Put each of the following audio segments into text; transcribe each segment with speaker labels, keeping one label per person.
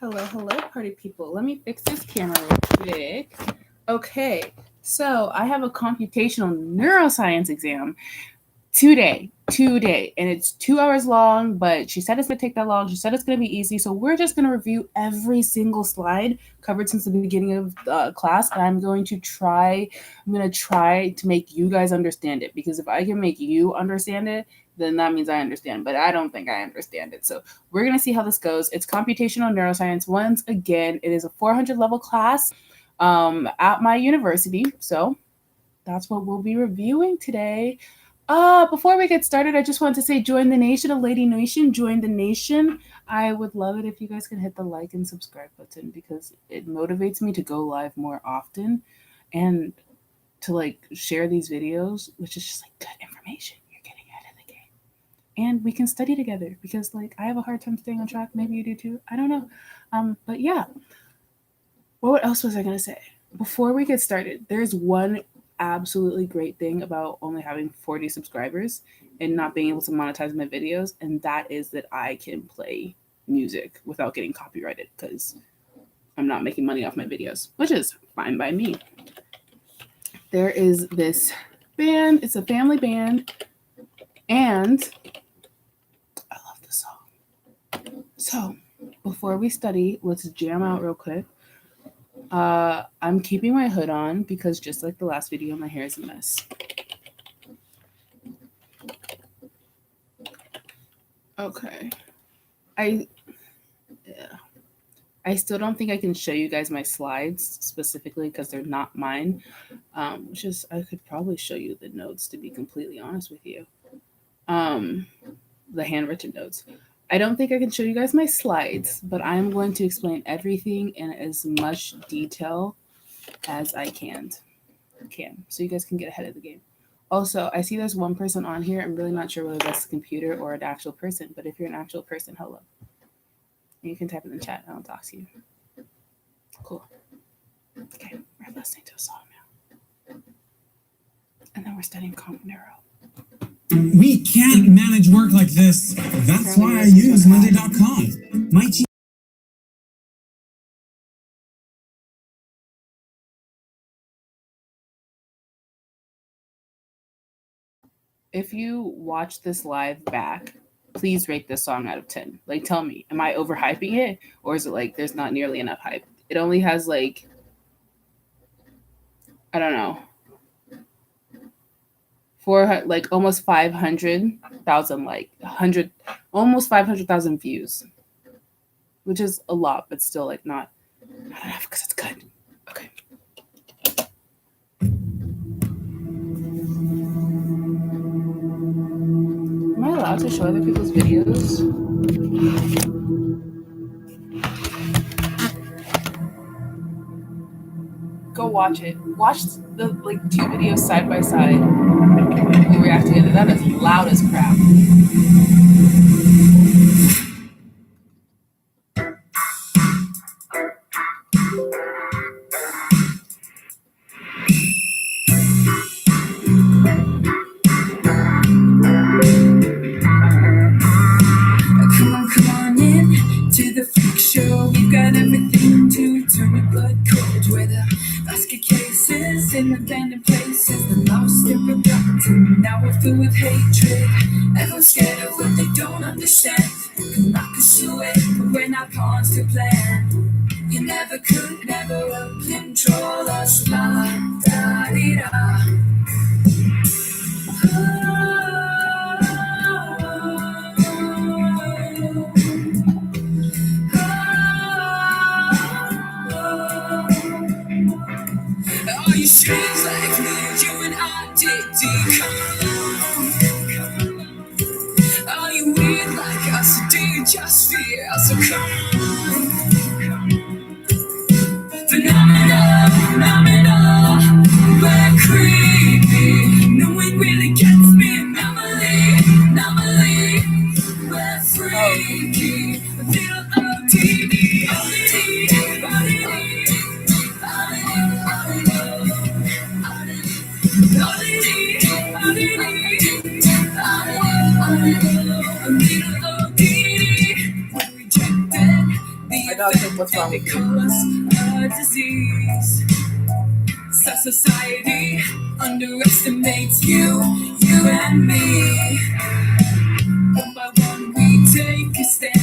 Speaker 1: Hello, party people. Let me fix this camera real quick. Okay, so I have a computational neuroscience exam today, and it's 2 hours long, but she said it's gonna take that long. She said it's gonna be easy, so we're just gonna review every single slide covered since the beginning of the class, and I'm gonna try to make you guys understand it, because if I can make you understand it, then that means I understand, but I don't think I understand it. So we're going to see how this goes. It's computational neuroscience. Once again, it is a 400 level class at my university. So that's what we'll be reviewing today. Before we get started, I just want to say join the nation, a lady nation, join the nation. I would love it if you guys could hit the like and subscribe button, because it motivates me to go live more often and to share these videos, which is just good information. You're getting ahead of the game. And we can study together, because I have a hard time staying on track. Maybe you do too. I don't know. But yeah. What else was I gonna say? Before we get started, there's one absolutely great thing about only having 40 subscribers and not being able to monetize my videos, and that is that I can play music without getting copyrighted, because I'm not making money off my videos, which is fine by me. There is this band. It's a family band, and I love the song. So before we study, let's jam out real quick. I'm keeping my hood on because, just like the last video, my hair is a mess. Okay. I still don't think I can show you guys my slides specifically because they're not mine. Which is, I could probably show you the notes, to be completely honest with you. The handwritten notes. I don't think I can show you guys my slides, but I'm going to explain everything in as much detail as I can, so you guys can get ahead of the game. Also, I see there's one person on here. I'm really not sure whether that's a computer or an actual person, but if you're an actual person, hello. And you can type in the chat and I'll talk to you. Cool. Okay, we're listening to a song now. And then we're studying comp neuro.
Speaker 2: We can't manage work like this. That's why I use Monday.com. My team.
Speaker 1: If you watch this live back, please rate this song out of 10. Tell me, am I overhyping it? Or is it there's not nearly enough hype? It only has I don't know, almost 500,000, almost 500,000 views, which is a lot, but still not enough, because it's good. Okay. Am I allowed to show other people's videos? Go watch it. Watch the 2 videos side by side. We react together. That is loud as crap.
Speaker 3: With hatred, everyone's scared of what they don't understand. Can knock us away, but we're not pawns to plan. You never could, never will control us. La da di da. Are you strange like me? You and I did decode. Are you weird like us? Or do you just fear us? So come on. Phenomenal, we're creepy. No one really gets me. Anomaly, we're freaky. A little OTD,
Speaker 1: out to what's wrong with you.
Speaker 3: A disease. So society underestimates you and me. One by one we take a stand,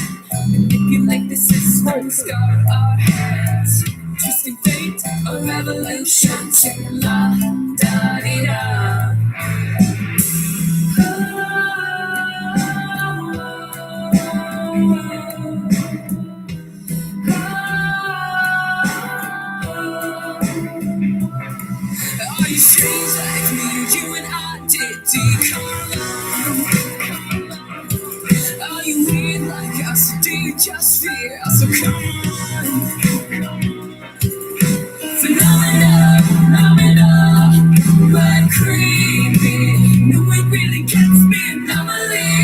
Speaker 3: manipulate the system, scar our hands, twisting fate, a revolution to la da di da. Are you strange like me? You and I did decode. Are you weird like us? Do you just fear us? So come on. Phenomena, we're creepy. No, it really gets me. Anomaly,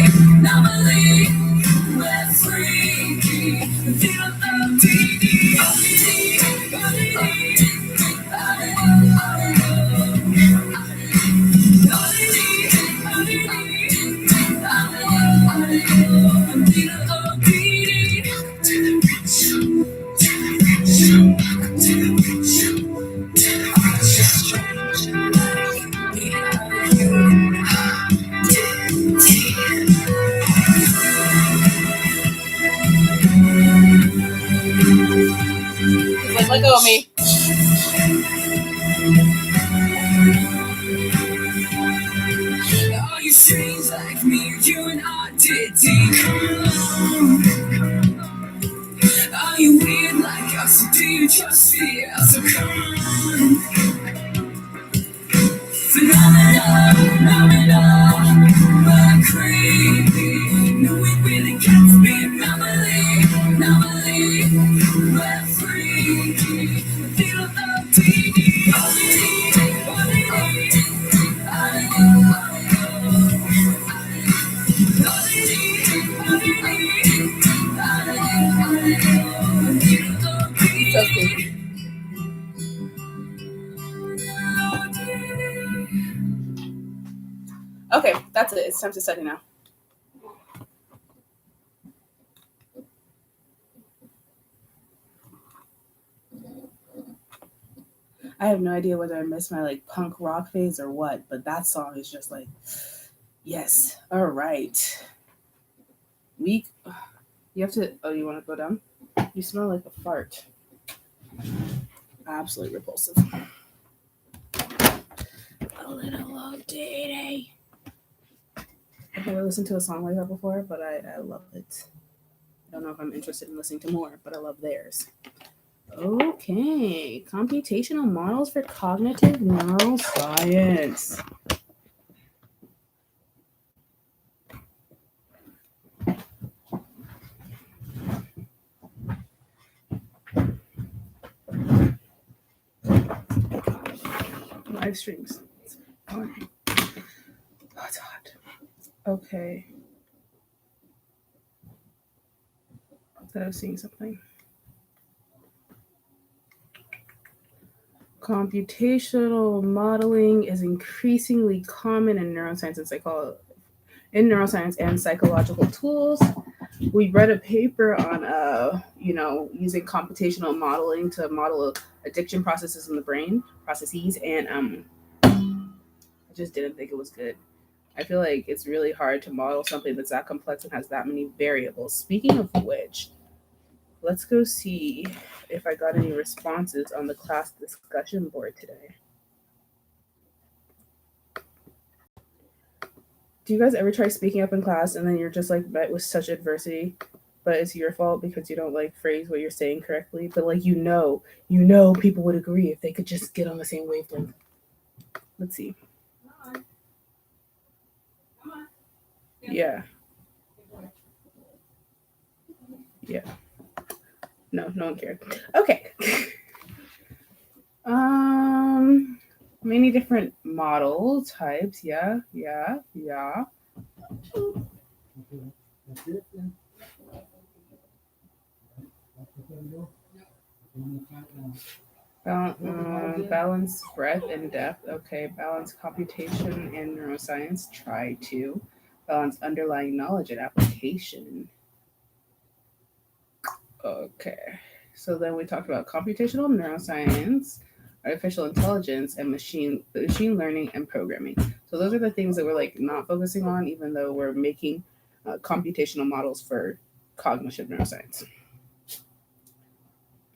Speaker 3: we're freaky. Little
Speaker 1: Like, let go of me.
Speaker 3: Are you strange like me? You and I did decode. Are you weird like us? Do you just fear us? So come on. Phenomena, we're creepy. No, it really gets me. Anomaly, we're freaky. Feel the TV.
Speaker 1: So creepy. Okay, that's it. It's time to study now. I have no idea whether I missed my like punk rock phase or what, but that song is just like, yes. All right. You have to. Oh, you want to go down? You smell like a fart. Absolutely repulsive. A little old day. I've never listened to a song like that before, but I love it. I don't know if I'm interested in listening to more, but I love theirs. Okay, computational models for cognitive neuroscience. Live streams. It's fun. Oh, it's hot. Okay. I thought I was seeing something. Computational modeling is increasingly common in neuroscience and psychological tools. We read a paper on using computational modeling to model addiction processes in the brain, and I just didn't think it was good. I feel like it's really hard to model something that's that complex and has that many variables. Speaking of which, let's go see if I got any responses on the class discussion board today. Do you guys ever try speaking up in class and then you're just like met with such adversity, but it's your fault because you don't like phrase what you're saying correctly? But like you know people would agree if they could just get on the same wavelength. Let's see. Yeah. Yeah. No one cared. Okay. Many different model types. Yeah. Balance breadth and depth. Okay. Balance computation and neuroscience. Try to balance underlying knowledge and application. Okay. So then we talked about computational neuroscience, artificial intelligence, and machine learning and programming. So those are the things that we're like not focusing on, even though we're making computational models for cognitive neuroscience.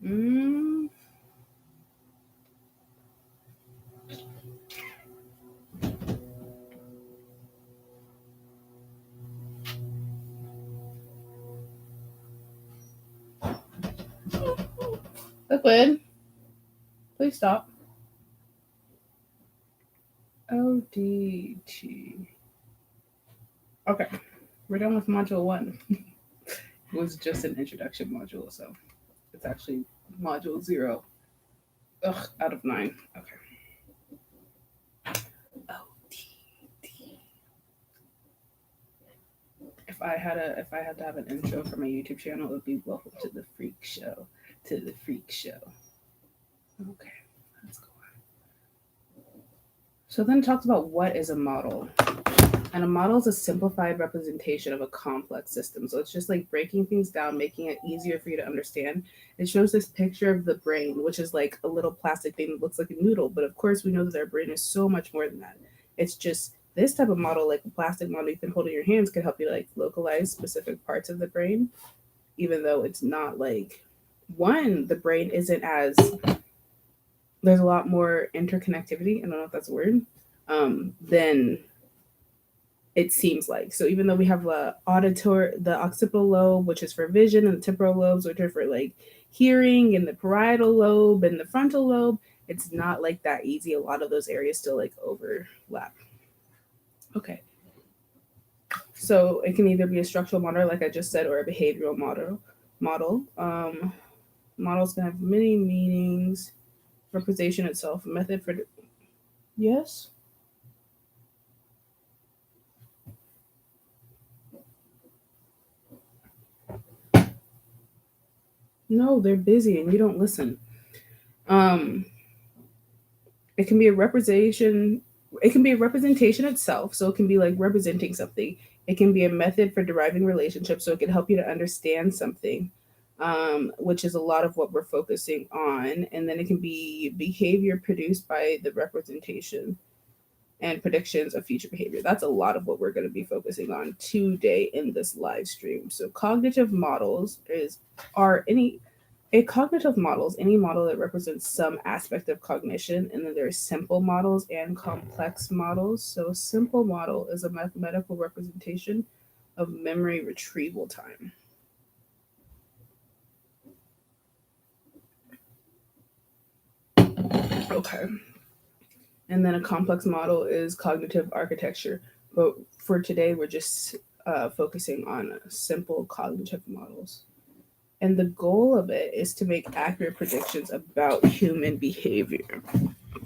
Speaker 1: Mm. Liquid, please stop. ODT. Okay, we're done with module 1. It was just an introduction module, so it's actually module 0. Ugh, out of 9. Okay. ODT. If I had to have an intro for my YouTube channel, it would be welcome to the freak show. To the freak show. Okay, let's go on. So then it talks about what is a model. And a model is a simplified representation of a complex system. So it's just like breaking things down, making it easier for you to understand. It shows this picture of the brain, which is like a little plastic thing that looks like a noodle. But of course, we know that our brain is so much more than that. It's just this type of model, like a plastic model you can hold in your hands, can help you like localize specific parts of the brain, even though it's not like the brain isn't as, there's a lot more interconnectivity. I don't know if that's a word, than it seems like. So even though we have the occipital lobe, which is for vision, and the temporal lobes, which are for like hearing, and the parietal lobe and the frontal lobe, it's not like that easy. A lot of those areas still like overlap. Okay. So it can either be a structural model, like I just said, or a behavioral model. Models can have many meanings. Representation itself, a method for. Yes. No, they're busy and you don't listen. It can be a representation. It can be a representation itself, so it can be like representing something. It can be a method for deriving relationships, so it can help you to understand something, which is a lot of what we're focusing on. And then it can be behavior produced by the representation and predictions of future behavior. That's a lot of what we're going to be focusing on today in this live stream. So cognitive models are any a cognitive model is any model that represents some aspect of cognition, and then there's simple models and complex models. So a simple model is a mathematical representation of memory retrieval time. Okay. And then a complex model is cognitive architecture. But for today, we're just focusing on simple cognitive models. And the goal of it is to make accurate predictions about human behavior.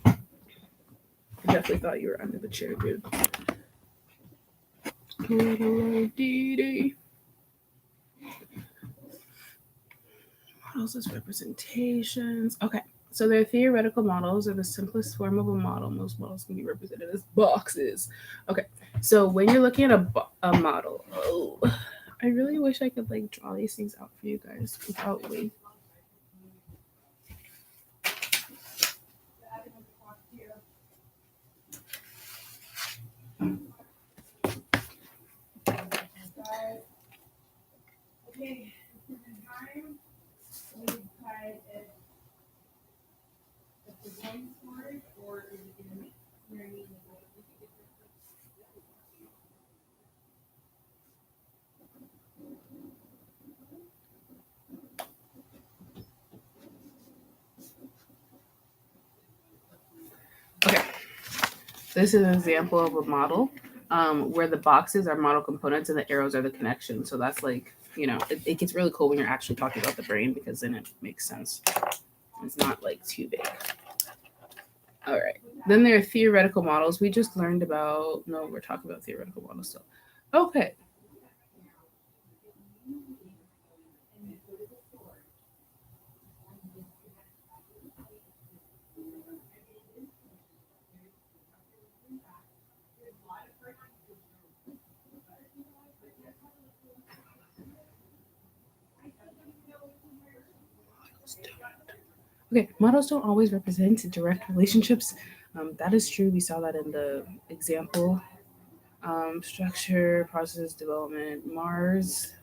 Speaker 1: I definitely thought you were under the chair, dude. Models as representations. Okay. So their theoretical models are the simplest form of a model. Most models can be represented as boxes. Okay. So when you're looking at a model, I really wish I could like draw these things out for you guys without waiting. Okay. Okay, this is an example of a model where the boxes are model components and the arrows are the connections. So that's like, it gets really cool when you're actually talking about the brain, because then it makes sense. It's not like too big. All right. Then there are theoretical models. We just learned about, no, we're talking about theoretical models still. Okay. Okay, models don't always represent direct relationships. That is true. We saw that in the example. Structure, process, development, Mars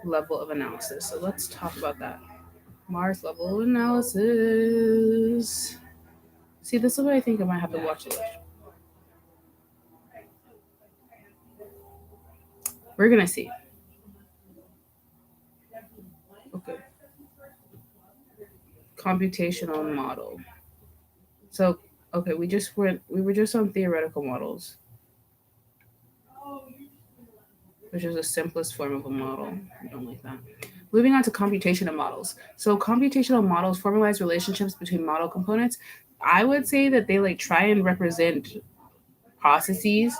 Speaker 1: level of analysis. So let's talk about that. Mars level of analysis. See, this is what I think I might have to watch it. We're gonna see. Okay. Computational model. So okay, we were just on theoretical models, which is the simplest form of a model. I don't like that. Moving on to computational models. So computational models formalize relationships between model components. I would say that they like try and represent processes.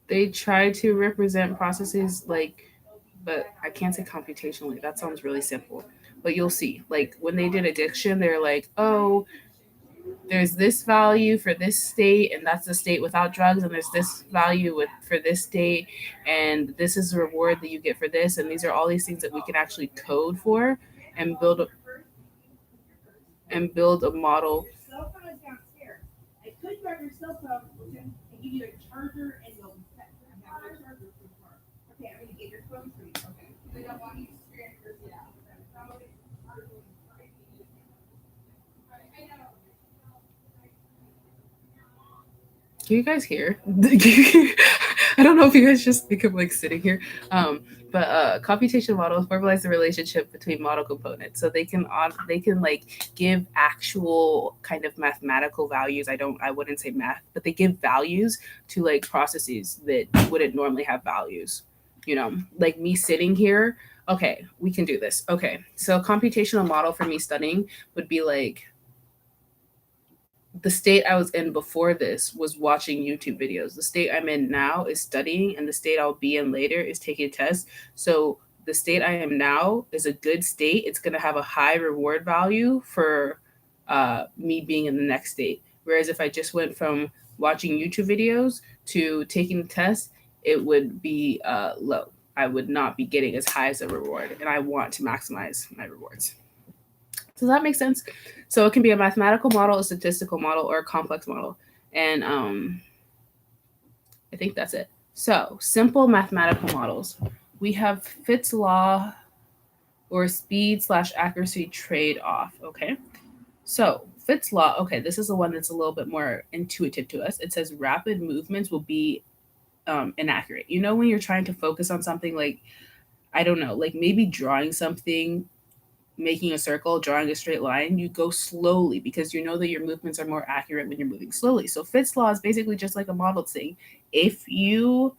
Speaker 1: They try to represent processes like, but I can't say computationally. That sounds really simple. But you'll see. Like when they did addiction, they're like, oh, there's this value for this state, and that's the state without drugs, and there's this value with for this state, and this is the reward that you get for this, and these are all these things that we can actually code for and build a model. Can you guys hear? I don't know if you guys just think I'm like sitting here. But computational models formalize the relationship between model components, so they can like give actual kind of mathematical values. I wouldn't say math, but they give values to like processes that wouldn't normally have values. You know, like me sitting here. Okay, we can do this. Okay, so a computational model for me studying would be like the state I was in before this was watching YouTube videos. The state I'm in now is studying, and the state I'll be in later is taking tests. So the state I am now is a good state. It's going to have a high reward value for me being in the next state. Whereas if I just went from watching YouTube videos to taking the test, it would be low. I would not be getting as high as a reward, and I want to maximize my rewards. Does that make sense? So it can be a mathematical model, a statistical model, or a complex model. And I think that's it. So simple mathematical models. We have Fitts law or speed/accuracy trade-off. Okay. So Fitts law, okay, this is the one that's a little bit more intuitive to us. It says rapid movements will be inaccurate. You know, when you're trying to focus on something like, I don't know, like maybe drawing something, making a circle, drawing a straight line, you go slowly because you know that your movements are more accurate when you're moving slowly. So Fitts law is basically just like a model thing. If you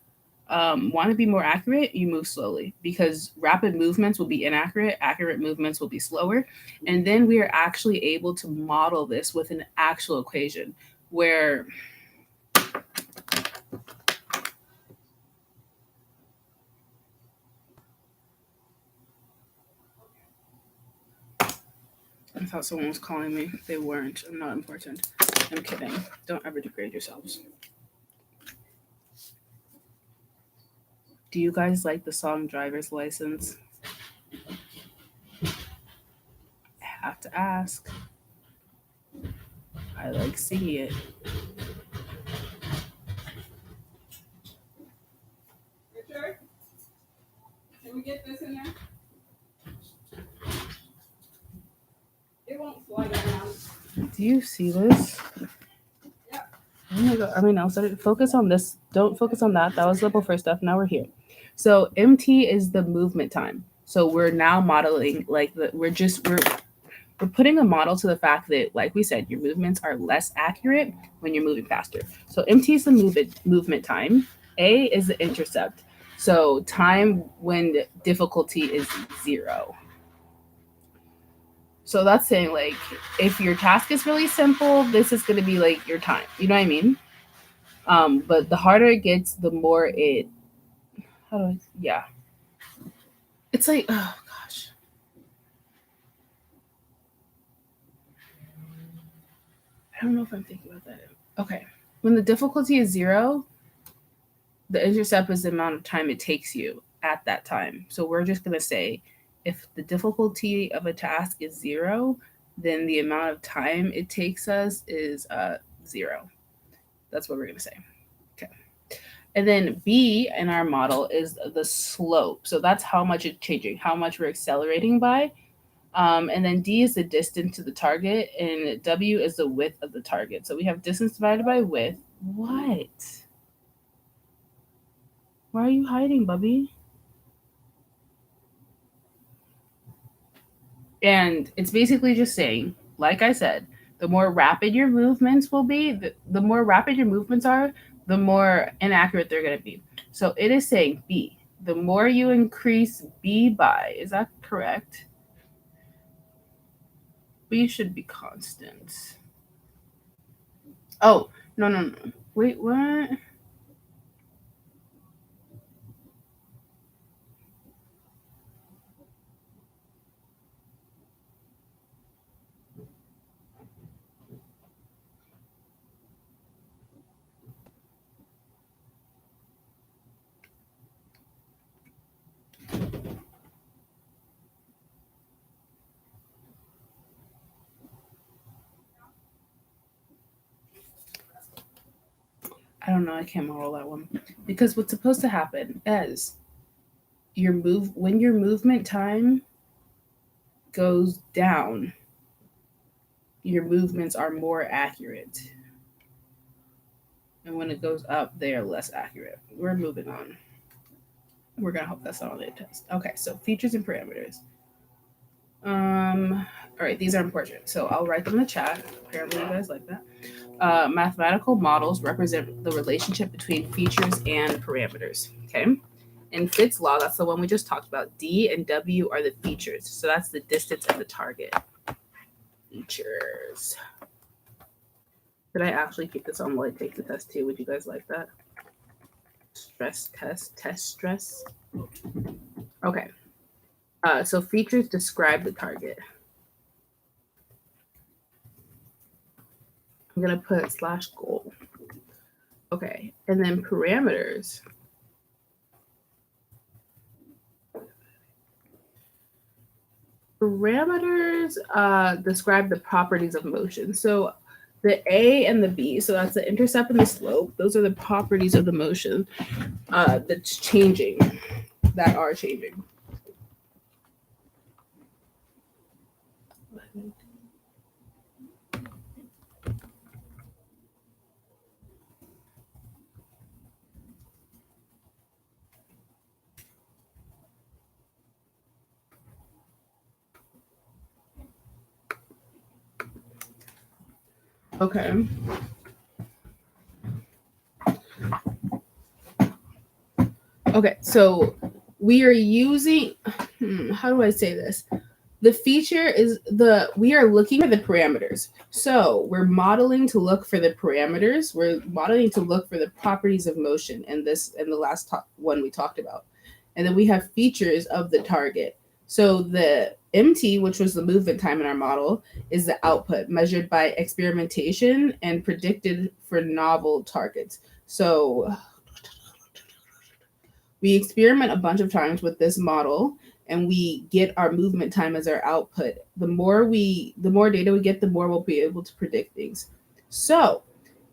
Speaker 1: want to be more accurate, you move slowly because rapid movements will be inaccurate, accurate movements will be slower. And then we are actually able to model this with an actual equation where I thought someone was calling me. They weren't. I'm not important. I'm kidding. Don't ever degrade yourselves. Do you guys like the song Driver's License? I have to ask. I like singing it. Richard, can we get this in there? It won't slide around. Do you see this? Yeah. Oh my god. I mean, I'll focus on this. Don't focus on that. That was level first stuff. Now we're here. So MT is the movement time. So we're now modeling like we're putting a model to the fact that, like we said, your movements are less accurate when you're moving faster. So MT is the movement time. A is the intercept. So time when difficulty is 0. So that's saying like if your task is really simple, this is going to be like your time. You know what I mean? But the harder it gets, the more it. Yeah. It's like, oh gosh. I don't know if I'm thinking about that. Okay. When the difficulty is 0, the intercept is the amount of time it takes you at that time. So we're just going to say if the difficulty of a task is 0, then the amount of time it takes us is 0. That's what we're going to say. Okay. And then B in our model is the slope. So that's how much it's changing, how much we're accelerating by. And then D is the distance to the target, and W is the width of the target. So we have distance divided by width. What? Why are you hiding, Bubby? And it's basically just saying, like I said, the more rapid your movements will be, the more rapid your movements are, the more inaccurate they're going to be. So it is saying B. The more you increase B by, is that correct? B should be constant. Oh, no. Wait, what? I don't know. I can't model that one because what's supposed to happen is when your movement time goes down, your movements are more accurate, and when it goes up, they are less accurate. We're moving on. We're gonna hope that's not on the test. Okay, so features and parameters. All right, these are important, so I'll write them in the chat. Apparently, you guys like that. Mathematical models represent the relationship between features and parameters. Okay. In Fitt's law, that's the one we just talked about. D and W are the features. So that's the distance and the target. Features. Could I actually keep this on while I take the test too? Would you guys like that? Stress test stress. Okay. So features describe the target. I'm going to put /goal. Okay. And then parameters. Parameters describe the properties of motion. So the A and the B, so that's the intercept and the slope. Those are the properties of the motion that's changing, that are changing. Okay. Okay, so we are using, how do I say this? The feature is we are looking for the parameters. So we're modeling to look for the parameters. We're modeling to look for the properties of motion in the last one we talked about. And then we have features of the target. So the MT, which was the movement time in our model, is the output measured by experimentation and predicted for novel targets. So we experiment a bunch of times with this model and we get our movement time as our output. The more data we get, the more we'll be able to predict things. So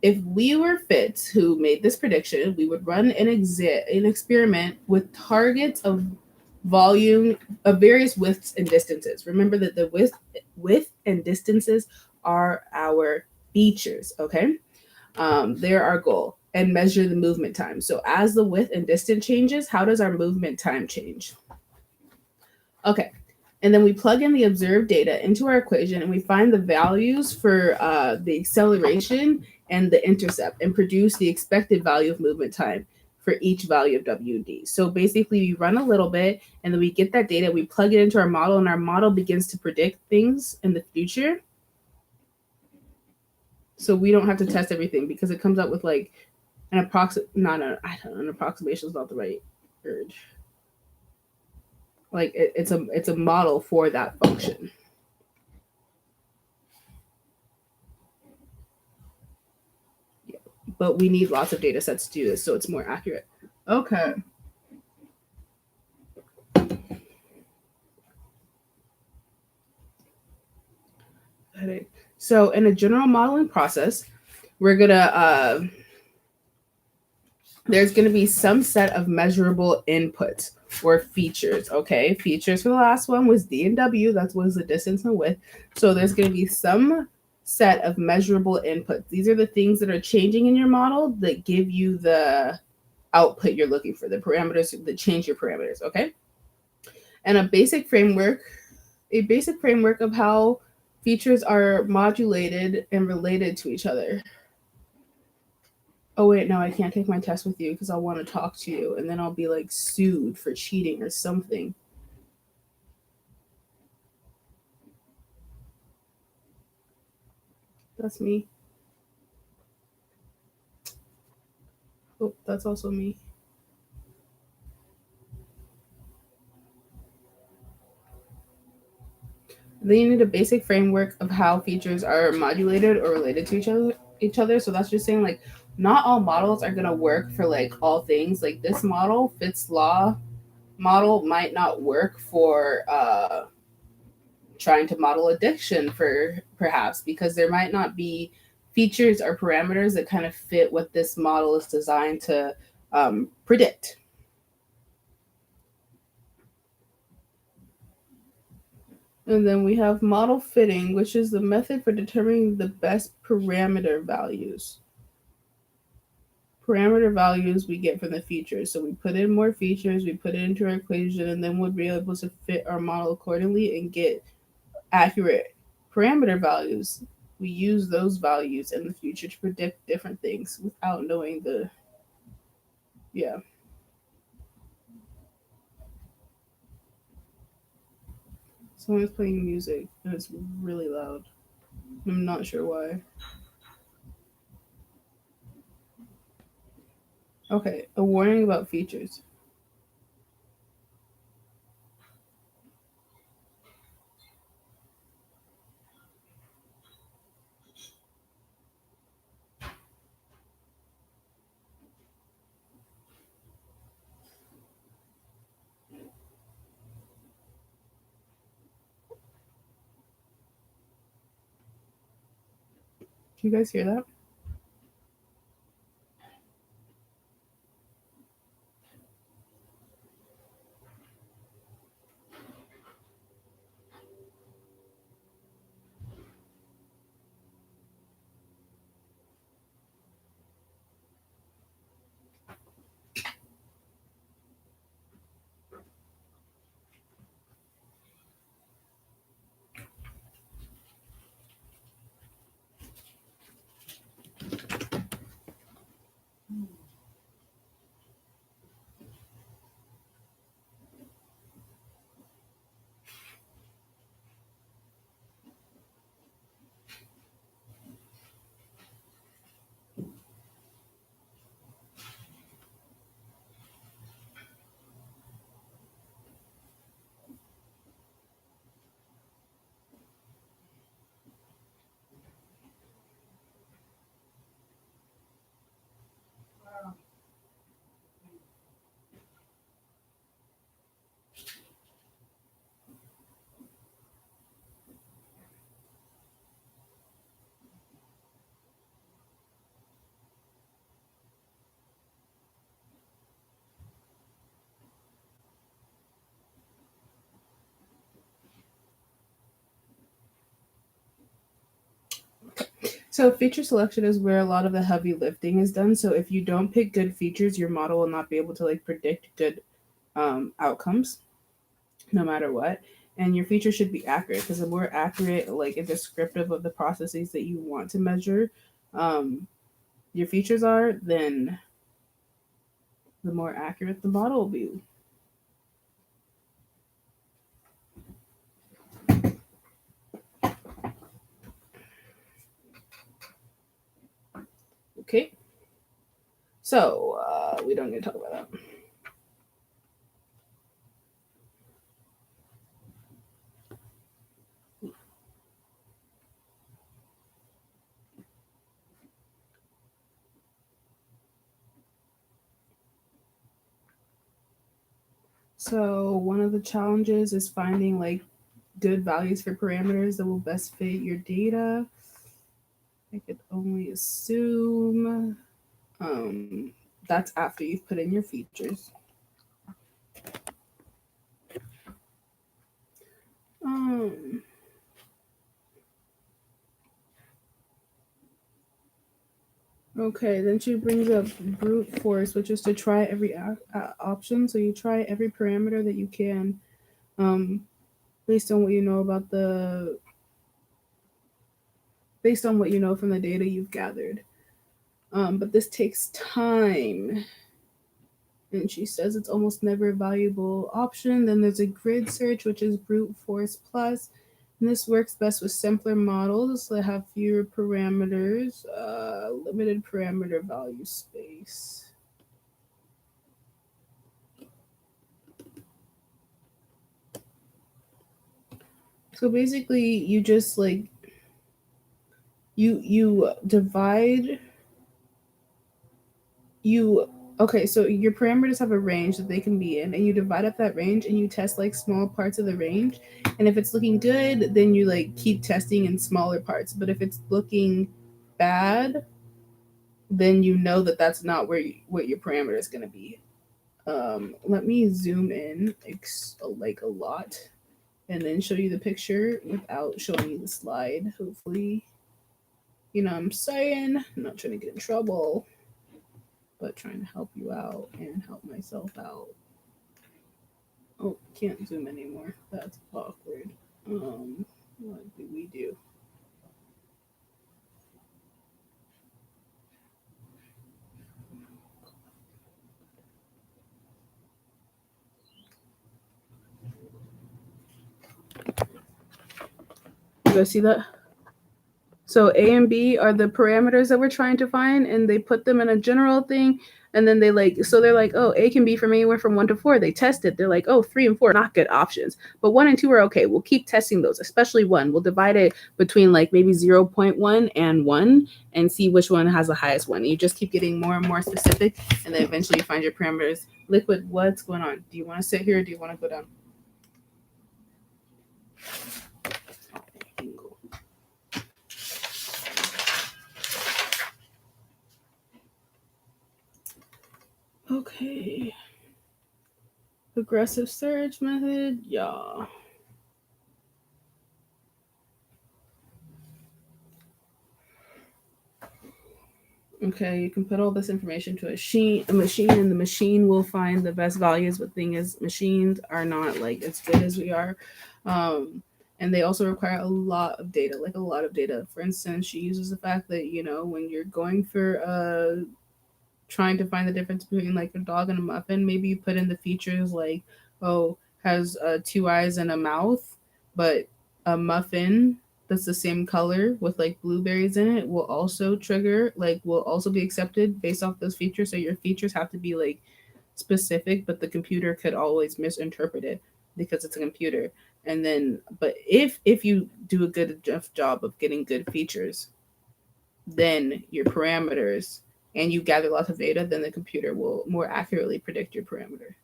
Speaker 1: if we were Fitz who made this prediction, we would run an experiment with targets of volume of various widths and distances. Remember that the width and distances are our features, okay? They're our goal, and measure the movement time. So as the width and distance changes, how does our movement time change? Okay, and then we plug in the observed data into our equation and we find the values for the acceleration and the intercept and produce the expected value of movement time for each value of WD. So basically we run a little bit and then we get that data, we plug it into our model, and our model begins to predict things in the future. So we don't have to test everything because it comes up with like an approximation is not the right word. Like it's a model for that function. Yeah. But we need lots of data sets to do this, so it's more accurate. Okay. So in a general modeling process, we're gonna there's gonna be some set of measurable inputs or features. Okay, features for the last one was D and W. That was the distance and width. So there's gonna be some set of measurable inputs. These are the things that are changing in your model that give you the output you're looking for, the parameters that change your parameters. Okay, and a basic framework of how features are modulated and related to each other. Oh wait, no, I can't take my test with you because I'll want to talk to you and then I'll be like sued for cheating or something. That's me. Oh, that's also me. Then you need a basic framework of how features are modulated or related to each other. So that's just saying like not all models are gonna work for like all things. Like this model, Fitts law model, might not work for trying to model addiction for perhaps because there might not be features or parameters that kind of fit what this model is designed to predict. And then we have model fitting, which is the method for determining the best parameter values. Parameter values we get from the features. So we put in more features, we put it into our equation, and then we'll be able to fit our model accordingly and get accurate parameter values. We use those values in the future to predict different things without knowing the, yeah. Someone's playing music and it's really loud. I'm not sure why. Okay, a warning about features. Can you guys hear that? So feature selection is where a lot of the heavy lifting is done. So if you don't pick good features, your model will not be able to like predict good outcomes, no matter what. And your feature should be accurate because the more accurate, like and descriptive of the processes that you want to measure, um, your features are, then the more accurate the model will be. Okay. So we don't need to talk about that. So one of the challenges is finding like good values for parameters that will best fit your data. I could only assume that's after you've put in your features. Um, okay, then she brings up brute force, which is to try every option. So you try every parameter that you can, um, based on what you know about based on what you know from the data you've gathered. But this takes time. And she says it's almost never a valuable option. Then there's a grid search, which is brute force plus. And this works best with simpler models that have fewer parameters, limited parameter value space. So basically, you just like you divide you okay, so your parameters have a range that they can be in, and you divide up that range and you test like small parts of the range. And if it's looking good, then you like keep testing in smaller parts. But if it's looking bad, then you know that that's not what your parameter is going to be. Let me zoom in like a lot and then show you the picture without showing you the slide. Hopefully, you know what I'm saying. I'm not trying to get in trouble, but trying to help you out and help myself out. Oh, can't zoom anymore. That's awkward. What do we do? You guys see that? So A and B are the parameters that we're trying to find, and they put them in a general thing. And then they're like, oh, A can be from anywhere from 1 to 4. They test it. They're like, oh, 3 and 4 are not good options, but 1 and 2 are okay. We'll keep testing those, especially 1. We'll divide it between like maybe 0.1 and 1 and see which one has the highest one. You just keep getting more and more specific, and then eventually you find your parameters. Liquid, what's going on? Do you want to sit here or do you want to go down? Okay. Aggressive search method, y'all. Okay, you can put all this information to a machine, and the machine will find the best values. But the thing is, machines are not like as good as we are. Um, and they also require a lot of data, like a lot of data. For instance, she uses the fact that, you know, when you're going for trying to find the difference between like a dog and a muffin, maybe you put in the features like, oh, has 2 eyes and a mouth, but a muffin that's the same color with like blueberries in it will also will also be accepted based off those features. So your features have to be like specific, but the computer could always misinterpret it because it's a computer. And then, but if you do a good enough job of getting good features, then your parameters, and you gather lots of data, then the computer will more accurately predict your parameter.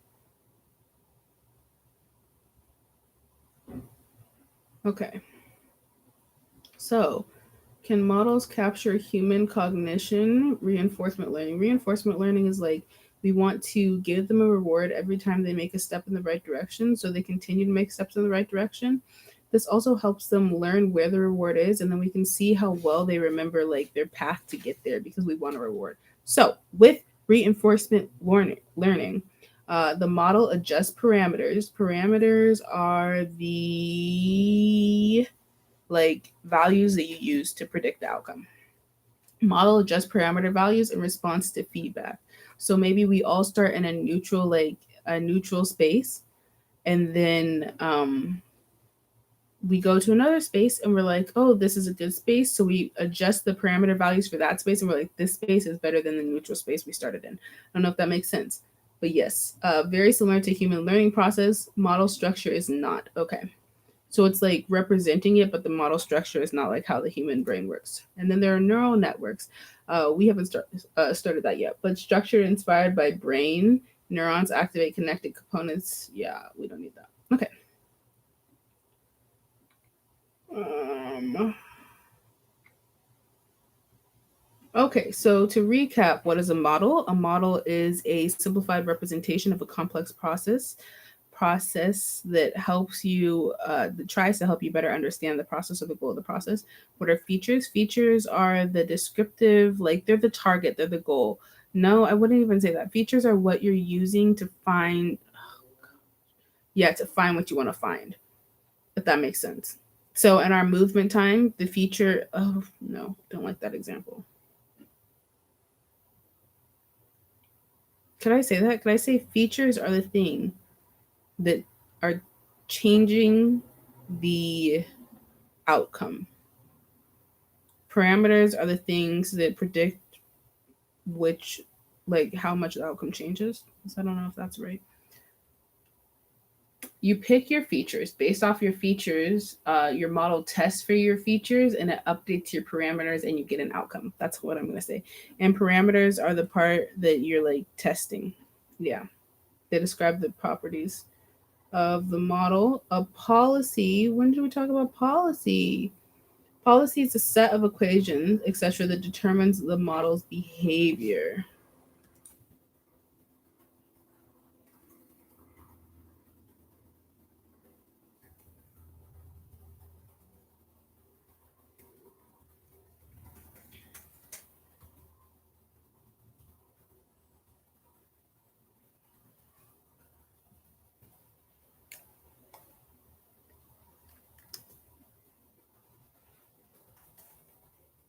Speaker 1: Okay. So, can models capture human cognition? Reinforcement learning. Reinforcement learning is like we want to give them a reward every time they make a step in the right direction, so they continue to make steps in the right direction. This also helps them learn where the reward is, and then we can see how well they remember like their path to get there because we want a reward. So, with reinforcement learning, the model adjusts parameters. Parameters are the like values that you use to predict the outcome. Model adjusts parameter values in response to feedback. So maybe we all start in a neutral space, and then we go to another space and we're like, oh, this is a good space. So we adjust the parameter values for that space, and we're like, this space is better than the neutral space we started in. I don't know if that makes sense, but yes, very similar to human learning process. Model structure is not okay. So it's like representing it, but the model structure is not like how the human brain works. And then there are neural networks. We haven't started that yet, but structure inspired by brain Neurons activate connected components. Yeah, we don't need that. Okay. Okay, so to recap, what is a model? A model is a simplified representation of a complex process that helps you that tries to help you better understand the process or the goal of the process. What are features? Features are the descriptive, like they're the target, they're the goal. No, I wouldn't even say that. Features are what you're using to find, to find what you want to find, if that makes sense. So in our movement time, the feature, oh no, don't like that example. Could I say that? Could I say features are the thing that are changing the outcome? Parameters are the things that predict which, like, how much the outcome changes. So I don't know if that's right. You pick your features. Based off your features, your model tests for your features and it updates your parameters and you get an outcome. That's what I'm going to say. And parameters are the part that you're like testing. Yeah. They describe the properties of the model. A policy, when did we talk about policy? Policy is a set of equations, etc., that determines the model's behavior.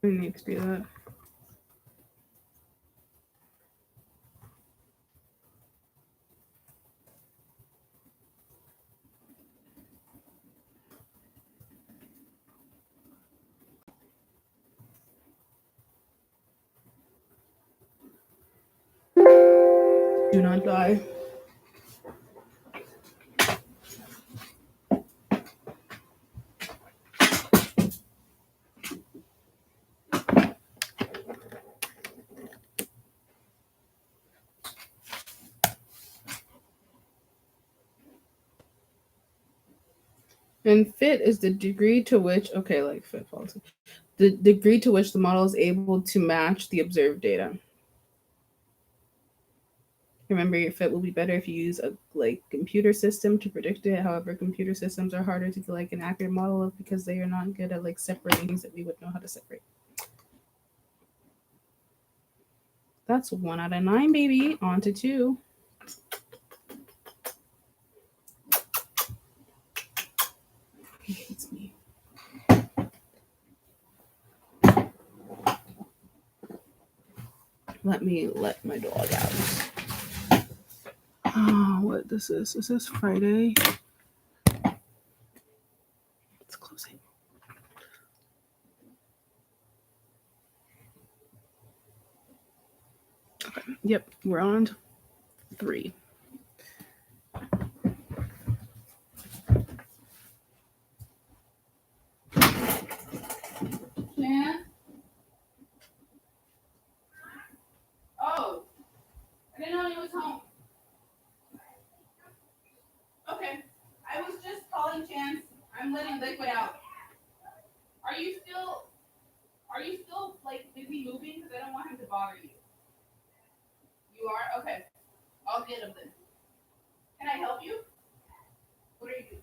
Speaker 1: I need to do that. Do not die. And fit is the degree to which, okay, like fit policy, the degree to which the model is able to match the observed data. Remember, your fit will be better if you use a like computer system to predict it. However, computer systems are harder to get like an accurate model of because they are not good at like separating things that we would know how to separate. That's 1 out of 9, baby. On to 2. He hates me. Let me let my dog out. Oh, what this is? Is this Friday? It's closing. Okay. Yep, we're on 3. Man. Oh, I didn't know he was home. Okay. I was just calling Chance. I'm letting liquid out. Are you still like busy moving? Because I don't want him to bother you. You are? Okay. I'll get him then. Can I help you? What are you doing?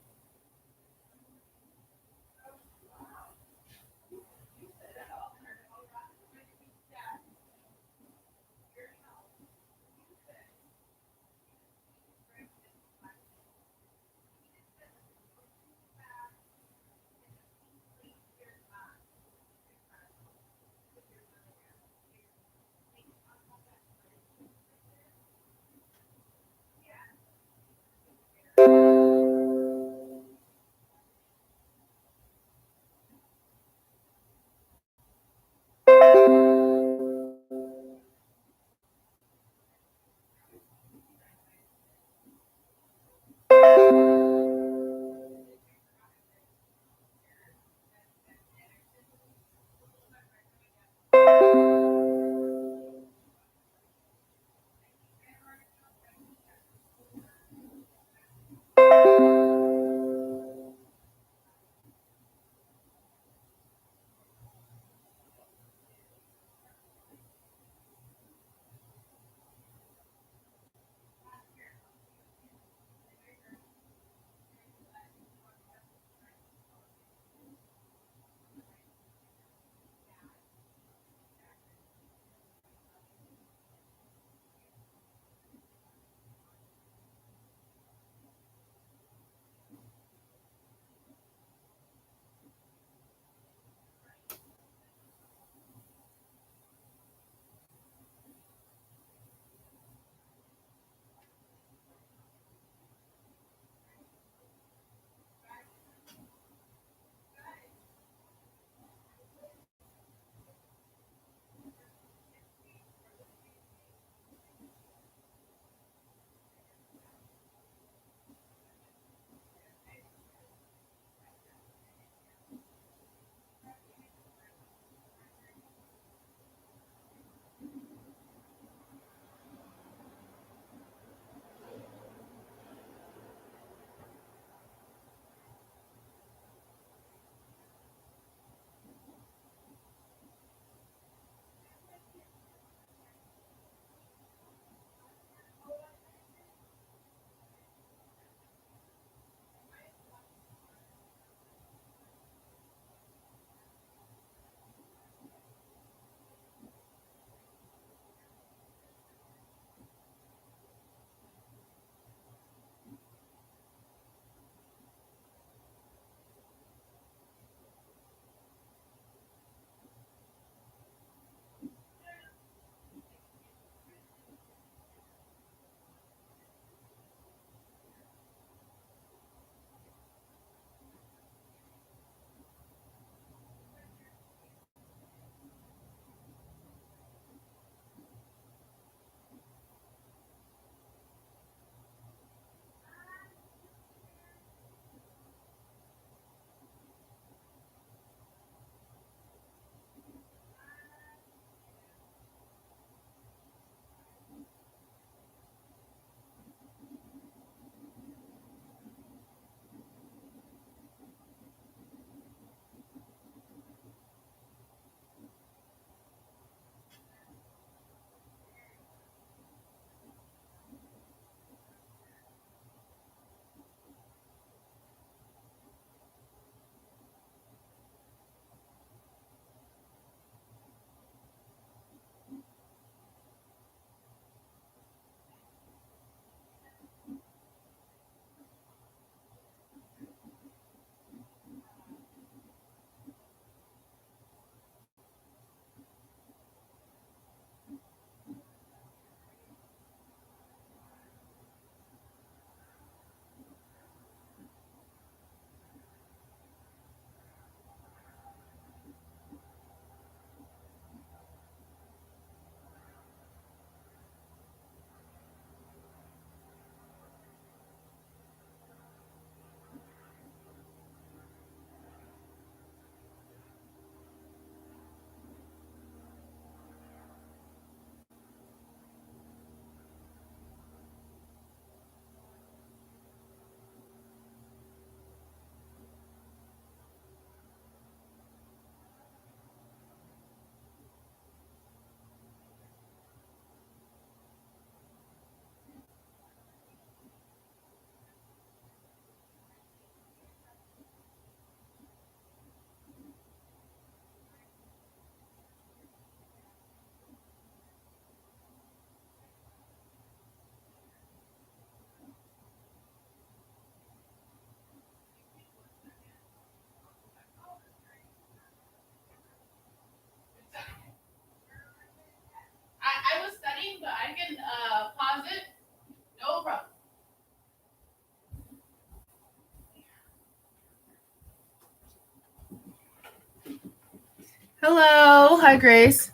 Speaker 1: Hello. Hi, Grace.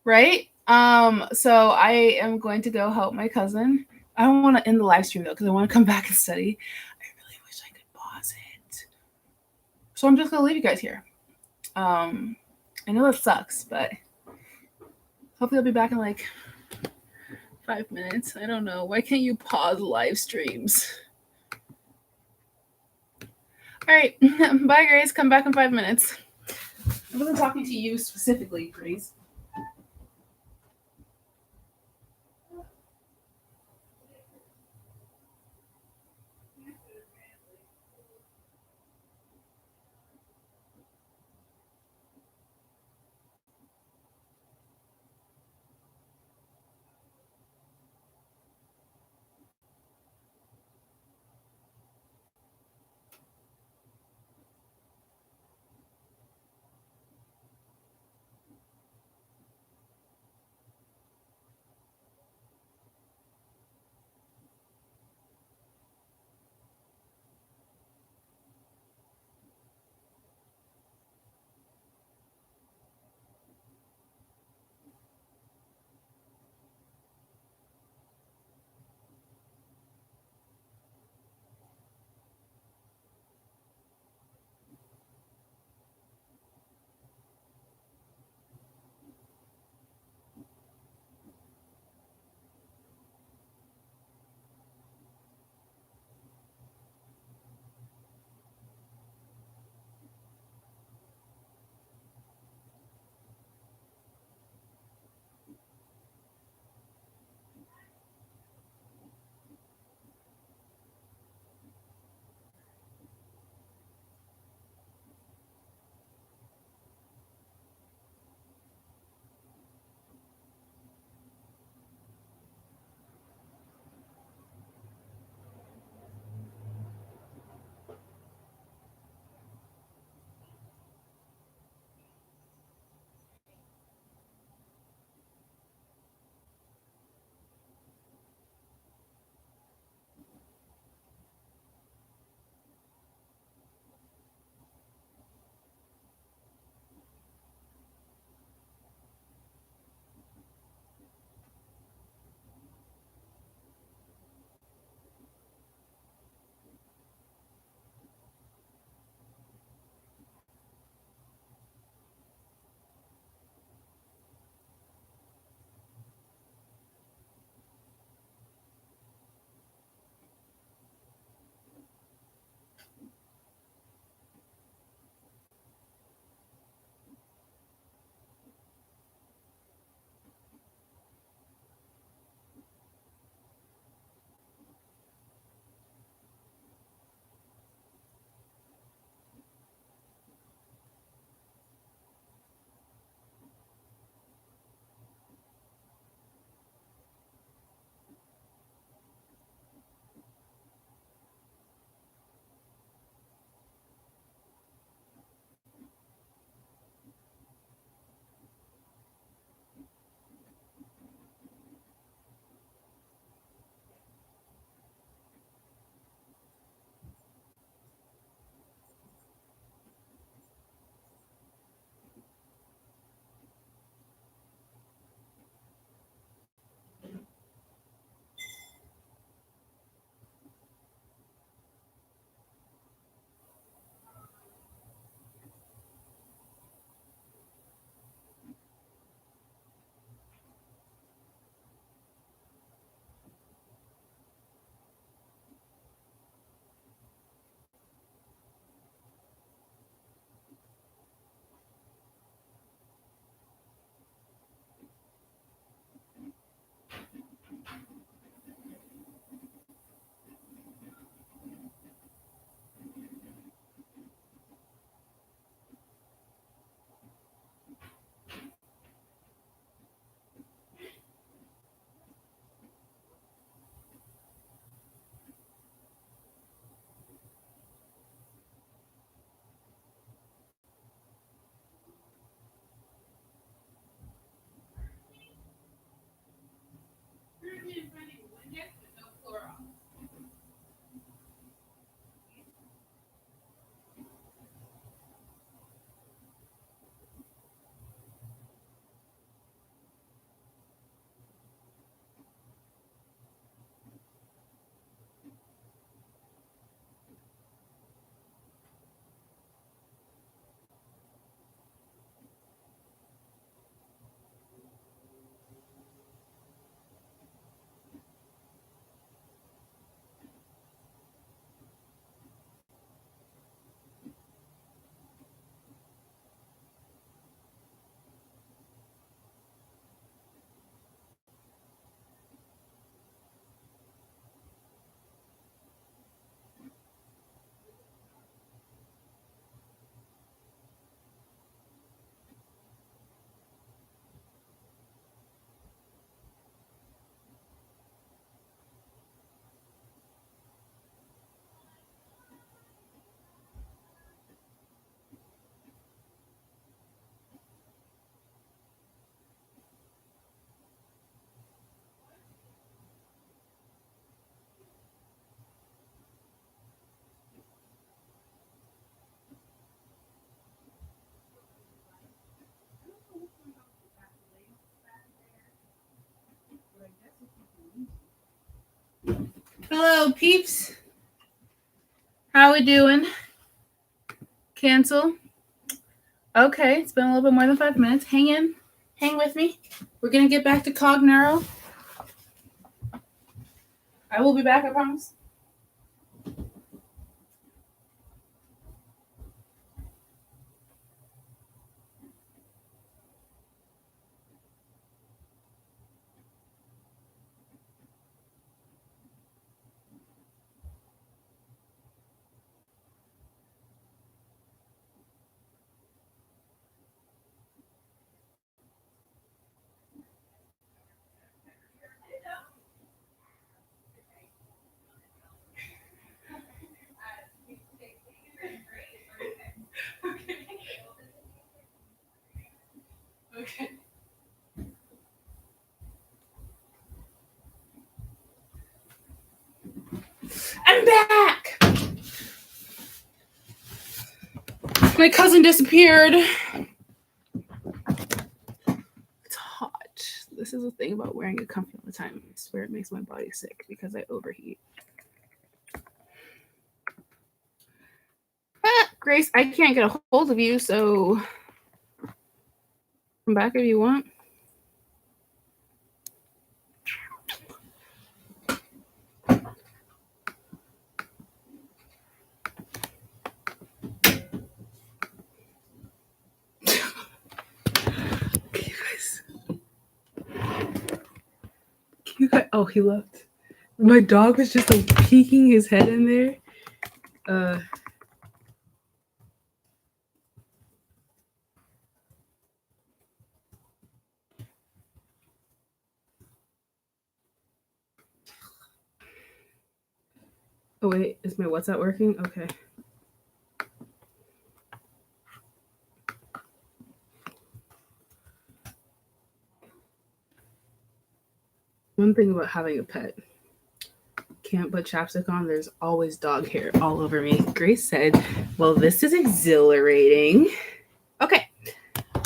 Speaker 1: Right? So I am going to go help my cousin. I don't want to end the live stream though, because I want to come back and study. I really wish I could pause it. So I'm just gonna leave you guys here. I know that sucks, but hopefully I'll be back in like 5 minutes. I don't know. Why can't you pause live streams? All right. Bye, Grace. Come back in 5 minutes. I wasn't talking to you specifically, Grace. Hello, peeps. How we doing? Cancel. Okay, it's been a little bit more than 5 minutes. Hang in. Hang with me. We're going to get back to Cog Neuro. I will be back, I promise. Okay. I'm back. My cousin disappeared. It's hot. This is the thing about wearing a comfy all the time. I swear it makes my body sick because I overheat. Grace, I can't get a hold of you, so come back if you want. Oh, he left. My dog was just like peeking his head in there. Oh wait, is my WhatsApp working? Okay. One thing about having a pet, can't put chapstick on, there's always dog hair all over me. Grace said, well, this is exhilarating. Okay,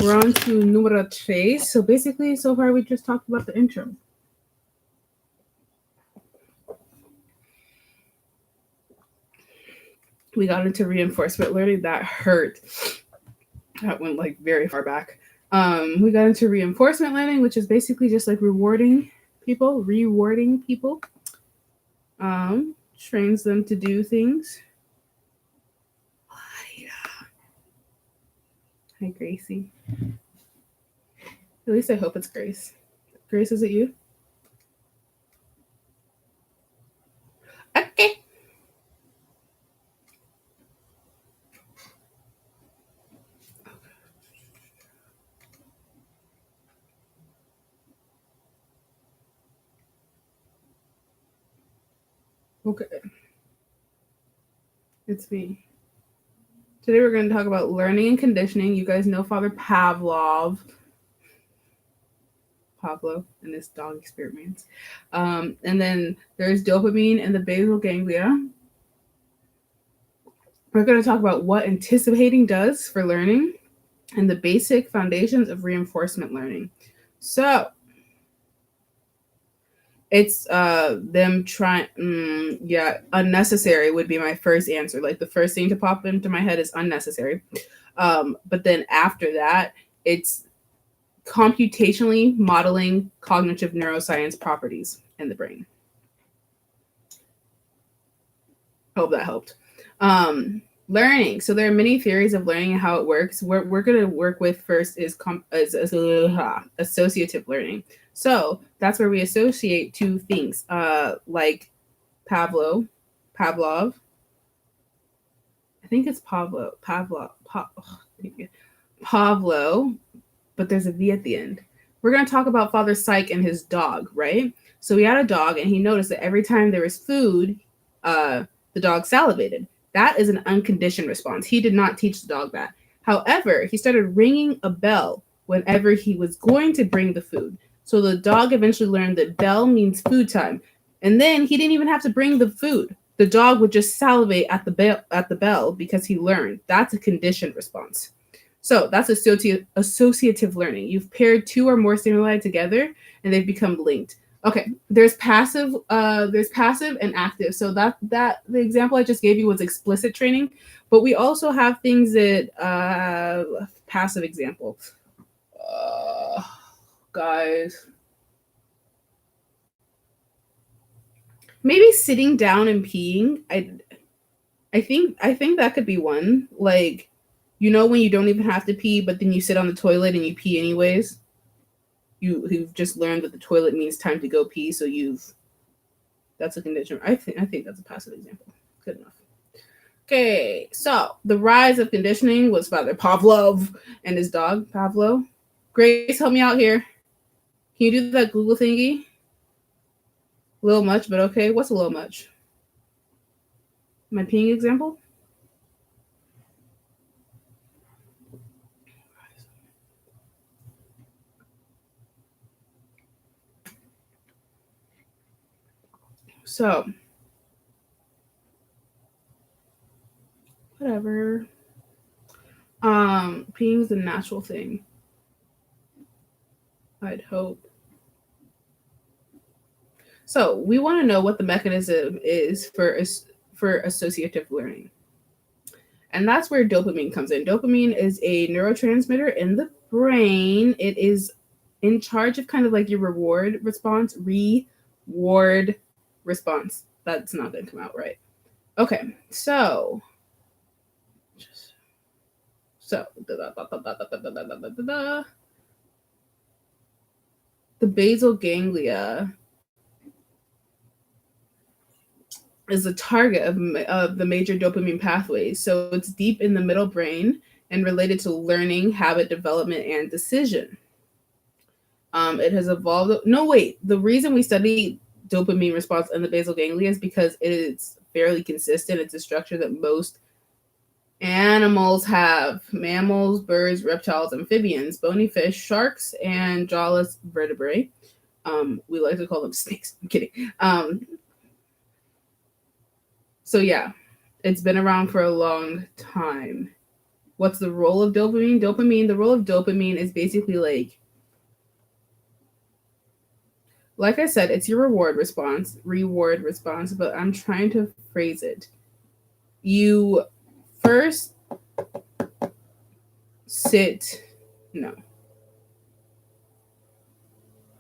Speaker 1: we're on to numero 3. So basically, so far we just talked about the intro. We got into reinforcement learning. That hurt. That went like very far back. We got into reinforcement learning, which is basically just like rewarding people, trains them to do things. Hi, Gracie. At least I hope it's Grace. Grace, is it you? Okay. Okay. It's me. Today we're going to talk about learning and conditioning. You guys know Father Pavlo and his dog experiments. And then there's dopamine and the basal ganglia. We're going to talk about what anticipating does for learning and the basic foundations of reinforcement learning. So it's them trying, unnecessary would be my first answer. Like the first thing to pop into my head is unnecessary. But then after that, it's computationally modeling cognitive neuroscience properties in the brain. Hope that helped. Learning. So there are many theories of learning and how it works. What we're going to work with first is associative learning. So that's where we associate two things, like Pavlov. I think it's Pavlo, but there's a V at the end. We're going to talk about Father Psych and his dog, right? So he had a dog, and he noticed that every time there was food, the dog salivated. That is an unconditioned response. He did not teach the dog that. However, he started ringing a bell whenever he was going to bring the food. So the dog eventually learned that bell means food time. And then he didn't even have to bring the food. The dog would just salivate at the bell because he learned. That's a conditioned response. So that's associative learning. You've paired two or more stimuli together and they've become linked. Okay, there's passive and active. So that the example I just gave you was explicit training, but we also have things that passive example. Guys, maybe sitting down and peeing. I think that could be one. Like, when you don't even have to pee, but then you sit on the toilet and you pee anyways. You've just learned that the toilet means time to go pee, so that's a condition. I think that's a passive example. Good enough. Okay, so the rise of conditioning was Father Pavlov and his dog Pavlo. Grace, help me out here. Can you do that Google thingy? A little much, but okay. What's a little much? My peeing example? So, whatever. Peeing is a natural thing. I'd hope. So, we want to know what the mechanism is for associative learning. And that's where dopamine comes in. Dopamine is a neurotransmitter in the brain. It is in charge of kind of like your reward response. That's not going to come out right. Okay, so the basal ganglia is the target of the major dopamine pathways. So it's deep in the middle brain and related to learning, habit development, and decision. It has evolved. No, wait. The reason we study dopamine response in the basal ganglia is because it's fairly consistent. It's a structure that most animals have: mammals, birds, reptiles, amphibians, bony fish, sharks, and jawless vertebrae. We like to call them snakes. I'm kidding. So yeah, it's been around for a long time. What's the role of dopamine? The role of dopamine is basically like I said, it's your reward response, but I'm trying to phrase it. You first no.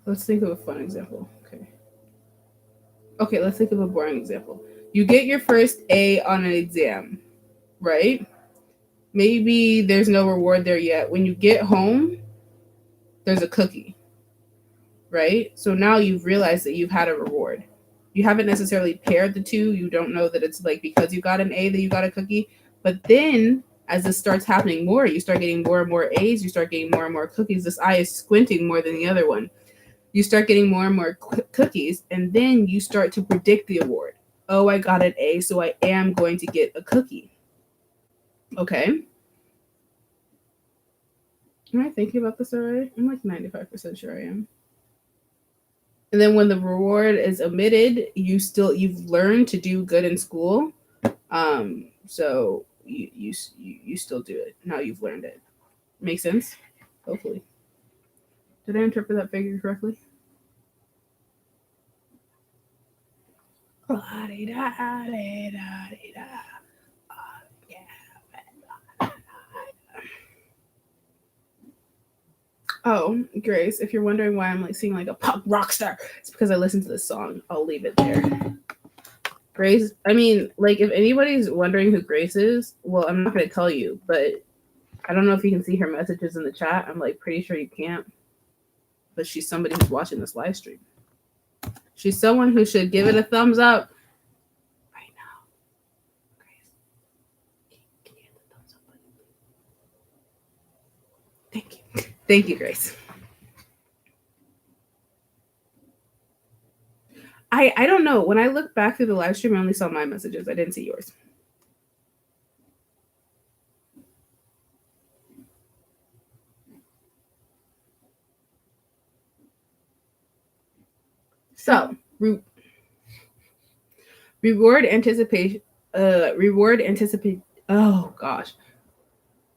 Speaker 1: Let's think of a fun example. Okay, let's think of a boring example. You get your first A on an exam, right? Maybe there's no reward there yet. When you get home, there's a cookie, right? So now you've realized that you've had a reward. You haven't necessarily paired the two. You don't know that it's like because you got an A that you got a cookie. But then as this starts happening more, you start getting more and more A's. You start getting more and more cookies. This eye is squinting more than the other one. You start getting more and more cookies, and then you start to predict the award. Oh, I got an A, so I am going to get a cookie. Okay. Am I thinking about this already? I'm like 95% sure I am. And then when the reward is omitted, you've learned to do good in school. So you still do it. Now you've learned it. Make sense? Hopefully. Did I interpret that figure correctly? Oh, Grace, if you're wondering why I'm like singing like a pop rock star, it's because I listened to this song. I'll leave it there. Grace, I mean, like if anybody's wondering who Grace is, well, I'm not going to tell you, but I don't know if you can see her messages in the chat. I'm like pretty sure you can't. But she's somebody who's watching this live stream. She's someone who should give it a thumbs up right now. Grace, can you hit the thumbs up button? Thank you. Thank you, Grace. I don't know. When I look back through the live stream, I only saw my messages. I didn't see yours. So, reward anticipation. Oh gosh.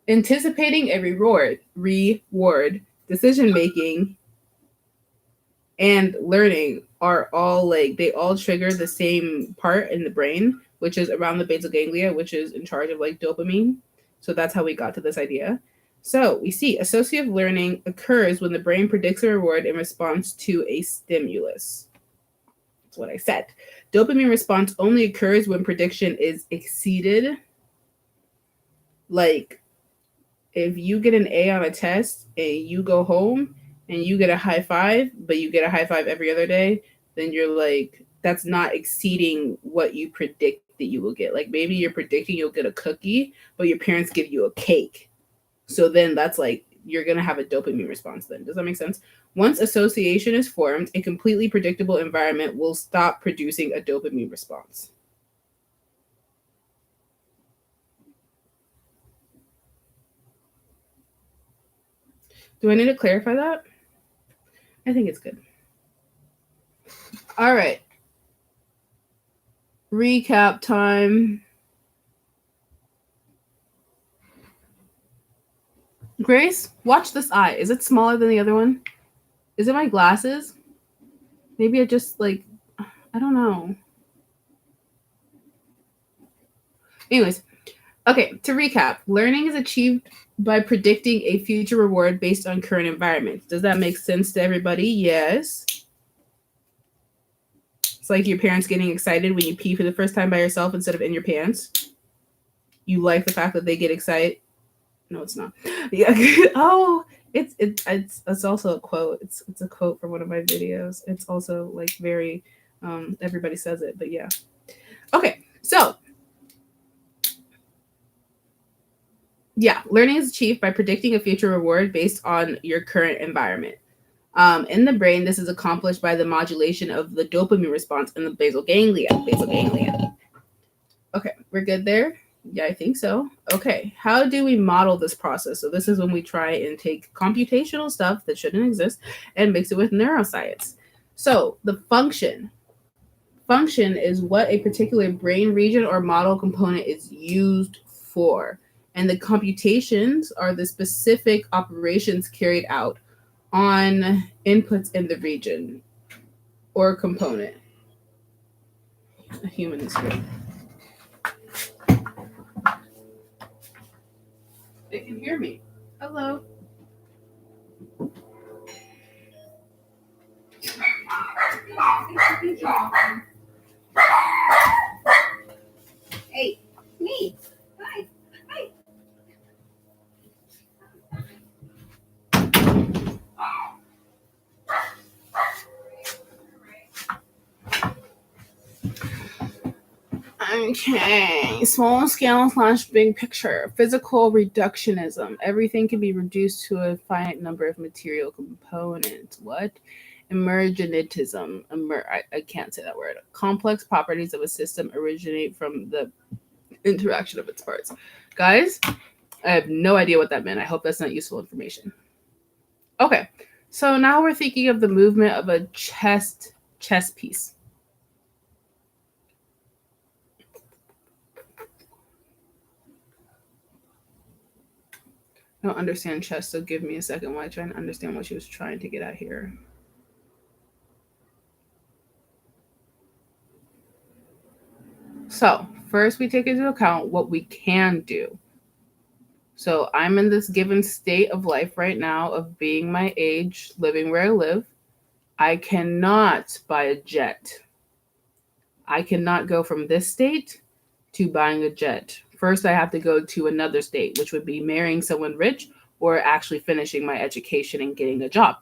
Speaker 1: Anticipating a reward, decision making, and learning are all like, they all trigger the same part in the brain, which is around the basal ganglia, which is in charge of like dopamine. So that's how we got to this idea. So we see associative learning occurs when the brain predicts a reward in response to a stimulus. That's what I said. Dopamine response only occurs when prediction is exceeded. Like if you get an A on a test and you go home and you get a high five, but you get a high five every other day, then you're like, that's not exceeding what you predict that you will get. Like maybe you're predicting you'll get a cookie, but your parents give you a cake. So then that's like, you're going to have a dopamine response then. Does that make sense? Once association is formed, a completely predictable environment will stop producing a dopamine response. Do I need to clarify that? I think it's good. All right. Recap time. Grace, watch this eye. Is it smaller than the other one? Is it my glasses? Maybe I just like, I don't know. Anyways, okay, to recap, learning is achieved by predicting a future reward based on current environment. Does that make sense to everybody? Yes. It's like your parents getting excited when you pee for the first time by yourself instead of in your pants. You like the fact that they get excited. No, it's not. Yeah. Oh, it's also a quote. It's a quote from one of my videos. It's also like very everybody says it, but yeah. Okay, so yeah, learning is achieved by predicting a future reward based on your current environment. In the brain, this is accomplished by the modulation of the dopamine response in the basal ganglia. Okay, we're good there? Yeah, I think so. Okay, how do we model this process? So this is when we try and take computational stuff that shouldn't exist and mix it with neuroscience. So the function is what a particular brain region or model component is used for. And the computations are the specific operations carried out on inputs in the region or component. A human is good. They can hear me. Hello. Hey, me. Hi. Hi. Okay, small scale / big picture. Physical reductionism. Everything can be reduced to a finite number of material components. What? Emergentism. I can't say that word. Complex properties of a system originate from the interaction of its parts. Guys, I have no idea what that meant. I hope that's not useful information. Okay, so now we're thinking of the movement of a chess piece. I don't understand chess, so give me a second while I try and understand what she was trying to get at here. So first we take into account what we can do. So I'm in this given state of life right now of being my age, living where I live. I cannot buy a jet. I cannot go from this state to buying a jet. First, I have to go to another state, which would be marrying someone rich or actually finishing my education and getting a job.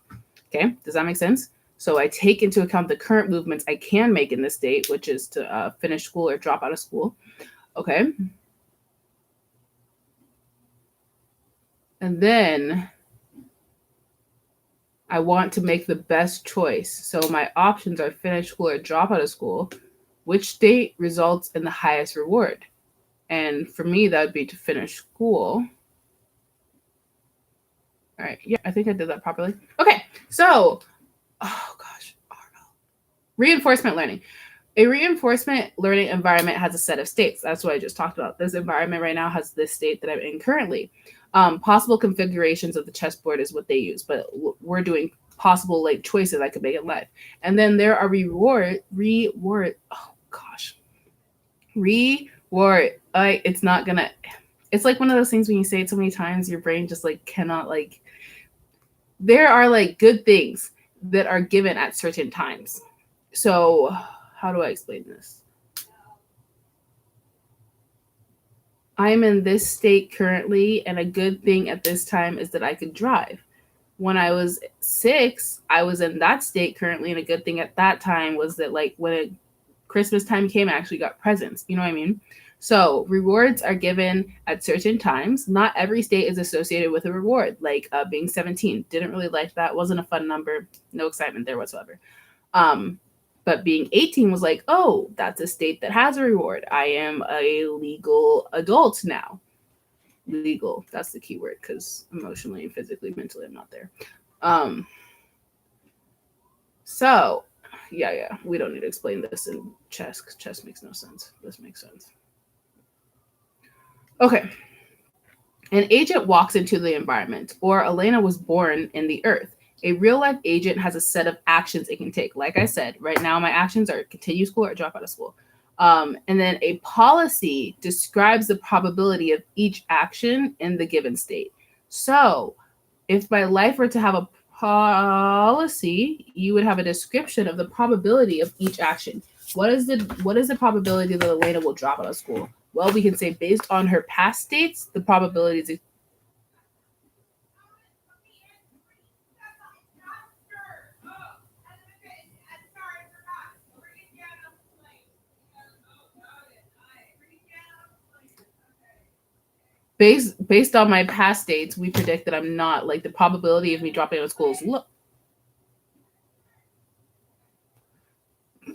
Speaker 1: Okay, does that make sense? So I take into account the current movements I can make in this state, which is to finish school or drop out of school. Okay. And then I want to make the best choice. So my options are finish school or drop out of school. Which state results in the highest reward? And for me, that would be to finish school. All right. Yeah, I think I did that properly. Okay. So, oh gosh. Reinforcement learning. A reinforcement learning environment has a set of states. That's what I just talked about. This environment right now has this state that I'm in currently. Possible configurations of the chessboard is what they use, but we're doing possible like choices I could make in life. And then there are reward. Oh gosh, reward. It's not gonna. It's like one of those things when you say it so many times, your brain just like cannot like. There are like good things that are given at certain times. So how do I explain this? I'm in this state currently, and a good thing at this time is that I could drive. When I was 6, I was in that state currently, and a good thing at that time was that like when Christmas time came, I actually got presents. You know what I mean? So rewards are given at certain times. Not every state is associated with a reward. Like being 17, didn't really like that. Wasn't a fun number. No excitement there whatsoever. Um, but being 18 was like, oh, that's a state that has a reward. I am a legal adult now. Legal, that's the key word, because emotionally and physically, mentally, I'm not there. So, yeah, we don't need to explain this in chess, because chess makes no sense. This makes sense. Okay. An agent walks into the environment, or Alayna was born in the earth. A real-life agent has a set of actions it can take. Like I said, right now my actions are continue school or drop out of school. And then a policy describes the probability of each action in the given state. So if my life were to have a policy, you would have a description of the probability of each action. What is the probability that Alayna will drop out of school? Well, we can say based on her past states, the probability is based on my past states, we predict that I'm not like the probability of me dropping out of school is low.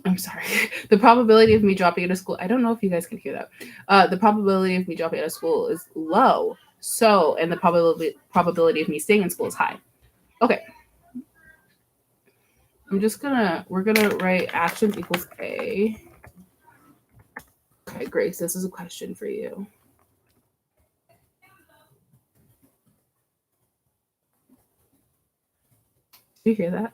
Speaker 1: I'm sorry. The probability of me dropping out of school, I don't know if you guys can hear that. The probability of me dropping out of school is low. So, and the probability of me staying in school is high. Okay. We're gonna write action equals A. Okay, Grace, this is a question for you. Do you hear that?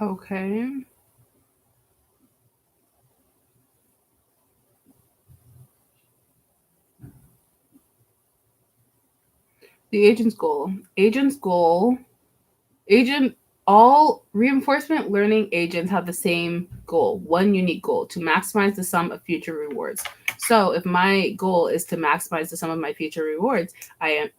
Speaker 1: Okay. The agent's goal. All reinforcement learning agents have the same goal, one unique goal, to maximize the sum of future rewards. So if my goal is to maximize the sum of my future rewards, I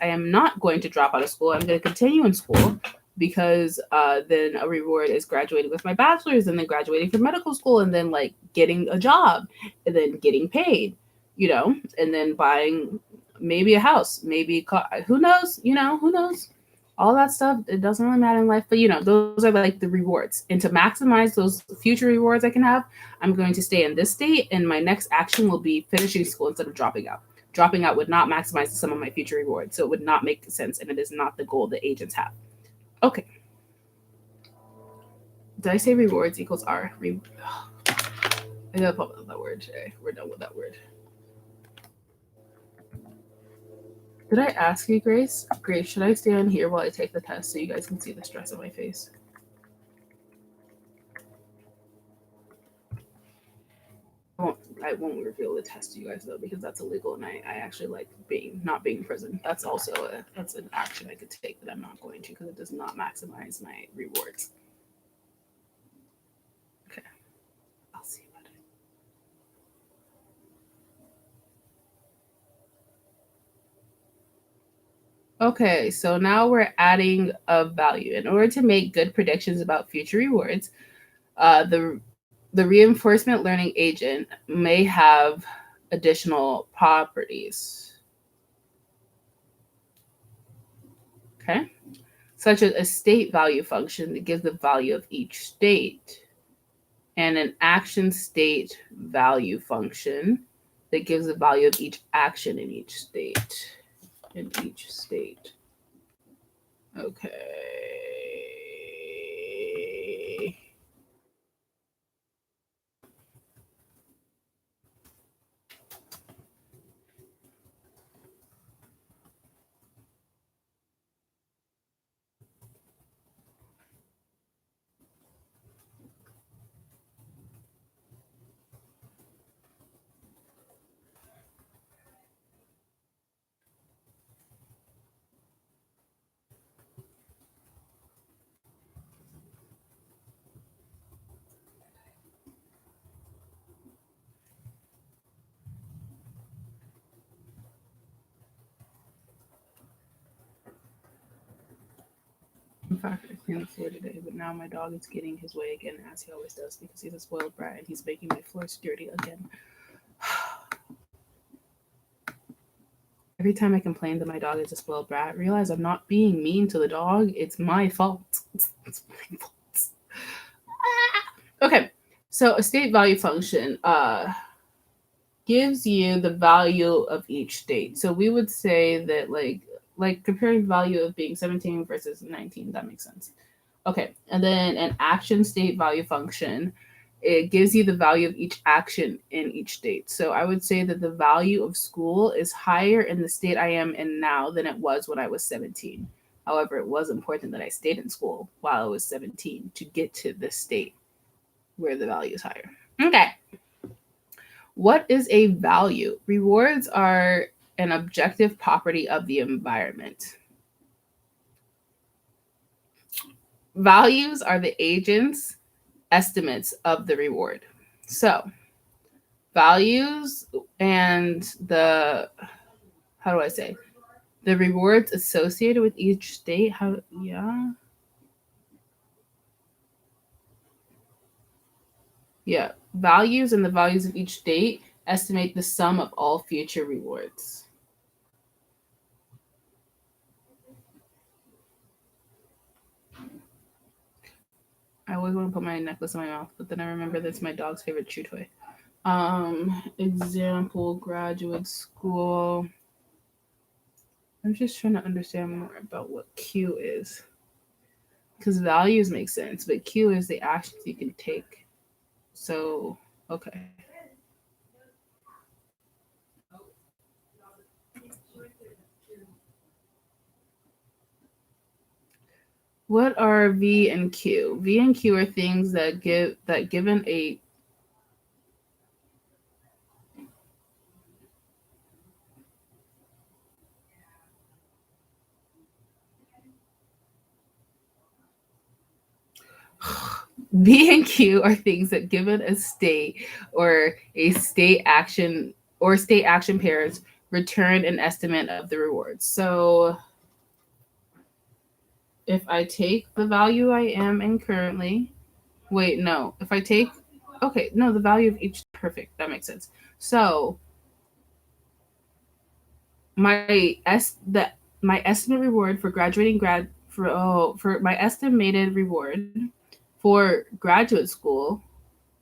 Speaker 1: am not going to drop out of school. I'm going to continue in school because then a reward is graduating with my bachelor's and then graduating from medical school and then like getting a job and then getting paid, and then buying maybe a house, maybe a car. Who knows? Who knows? All that stuff, it doesn't really matter in life, but those are like the rewards. And to maximize those future rewards I can have, I'm going to stay in this state, and my next action will be finishing school instead of dropping out. Dropping out would not maximize the sum of my future rewards, so it would not make sense, and it is not the goal that agents have. Okay. Did I say rewards equals R? I gotta pop that word today. We're done with that word. Did I ask you, Grace? Grace, should I stay on here while I take the test so you guys can see the stress on my face? I won't reveal the test to you guys though, because that's illegal, and I actually like not being in prison. That's also that's an action I could take that I'm not going to, because it does not maximize my rewards. Okay, I'll see about it. Okay, so now we're adding a value. In order to make good predictions about future rewards, the reinforcement learning agent may have additional properties. Okay. Such as a state value function that gives the value of each state, and an action state value function that gives the value of each action in each state. Okay. In fact, I cleaned the floor today, but now my dog is getting his way again, as he always does, because he's a spoiled brat and he's making my floors dirty again. Every time I complain that my dog is a spoiled brat, I realize I'm not being mean to the dog. It's my fault. It's my fault. Okay, so a state value function gives you the value of each state. So we would say that like comparing value of being 17 versus 19, that makes sense. Okay, and then an action state value function, it gives you the value of each action in each state. So I would say that the value of school is higher in the state I am in now than it was when I was 17. However, it was important that I stayed in school while I was 17 to get to this state where the value is higher. Okay. What is a value? Rewards are an objective property of the environment. Values are the agent's estimates of the reward. So, values and the rewards associated with each state. Values and the values of each state estimate the sum of all future rewards. I always want to put my necklace in my mouth, but then I remember that's my dog's favorite chew toy. Example, graduate school. I'm just trying to understand more about what Q is. Because values make sense, but Q is the actions you can take. So, okay. What are V and Q? V and Q are things that given a V and Q are things that given a state or a state action or state action pairs return an estimate of the rewards. So if I take the value I am in currently, the value of each, perfect, that makes sense. So my estimate reward for graduating for my estimated reward for graduate school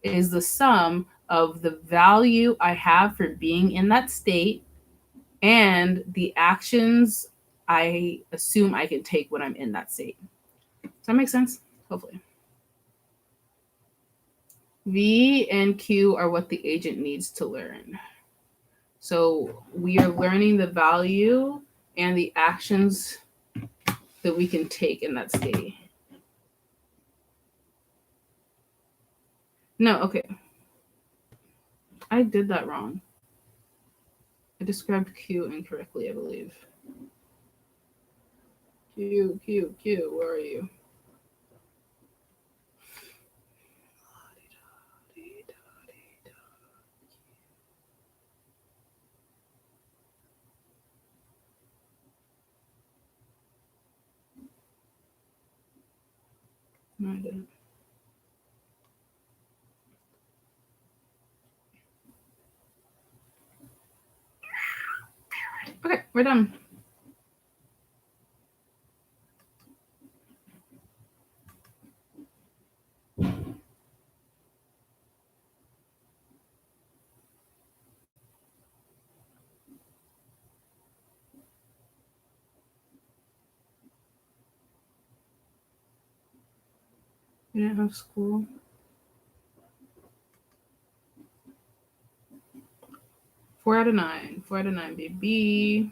Speaker 1: is the sum of the value I have for being in that state and the actions I assume I can take when I'm in that state. Does that make sense? Hopefully. V and Q are what the agent needs to learn. So we are learning the value and the actions that we can take in that state. No, okay. I did that wrong. I described Q incorrectly, I believe. Q, where are you? No, I didn't. Okay, we're done. You didn't have school? 4 out of 9. 4 out of 9, baby.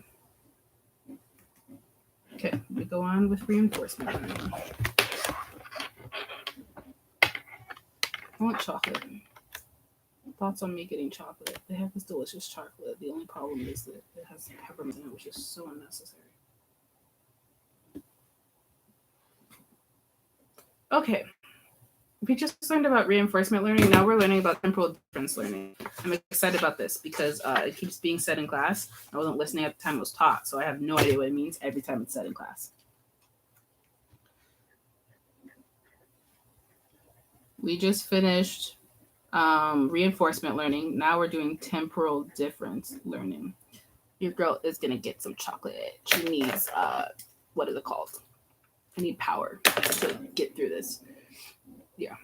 Speaker 1: Okay, we go on with reinforcement learning. I want chocolate. Thoughts on me getting chocolate? They have this delicious chocolate. The only problem is that it has peppermint in it, which is so unnecessary. Okay. We just learned about reinforcement learning. Now we're learning about temporal difference learning. I'm excited about this because it keeps being said in class. I wasn't listening at the time it was taught, so I have no idea what it means every time it's said in class. We just finished reinforcement learning. Now we're doing temporal difference learning. Your girl is going to get some chocolate. She needs, what is it called? I need power to get through this. Yeah.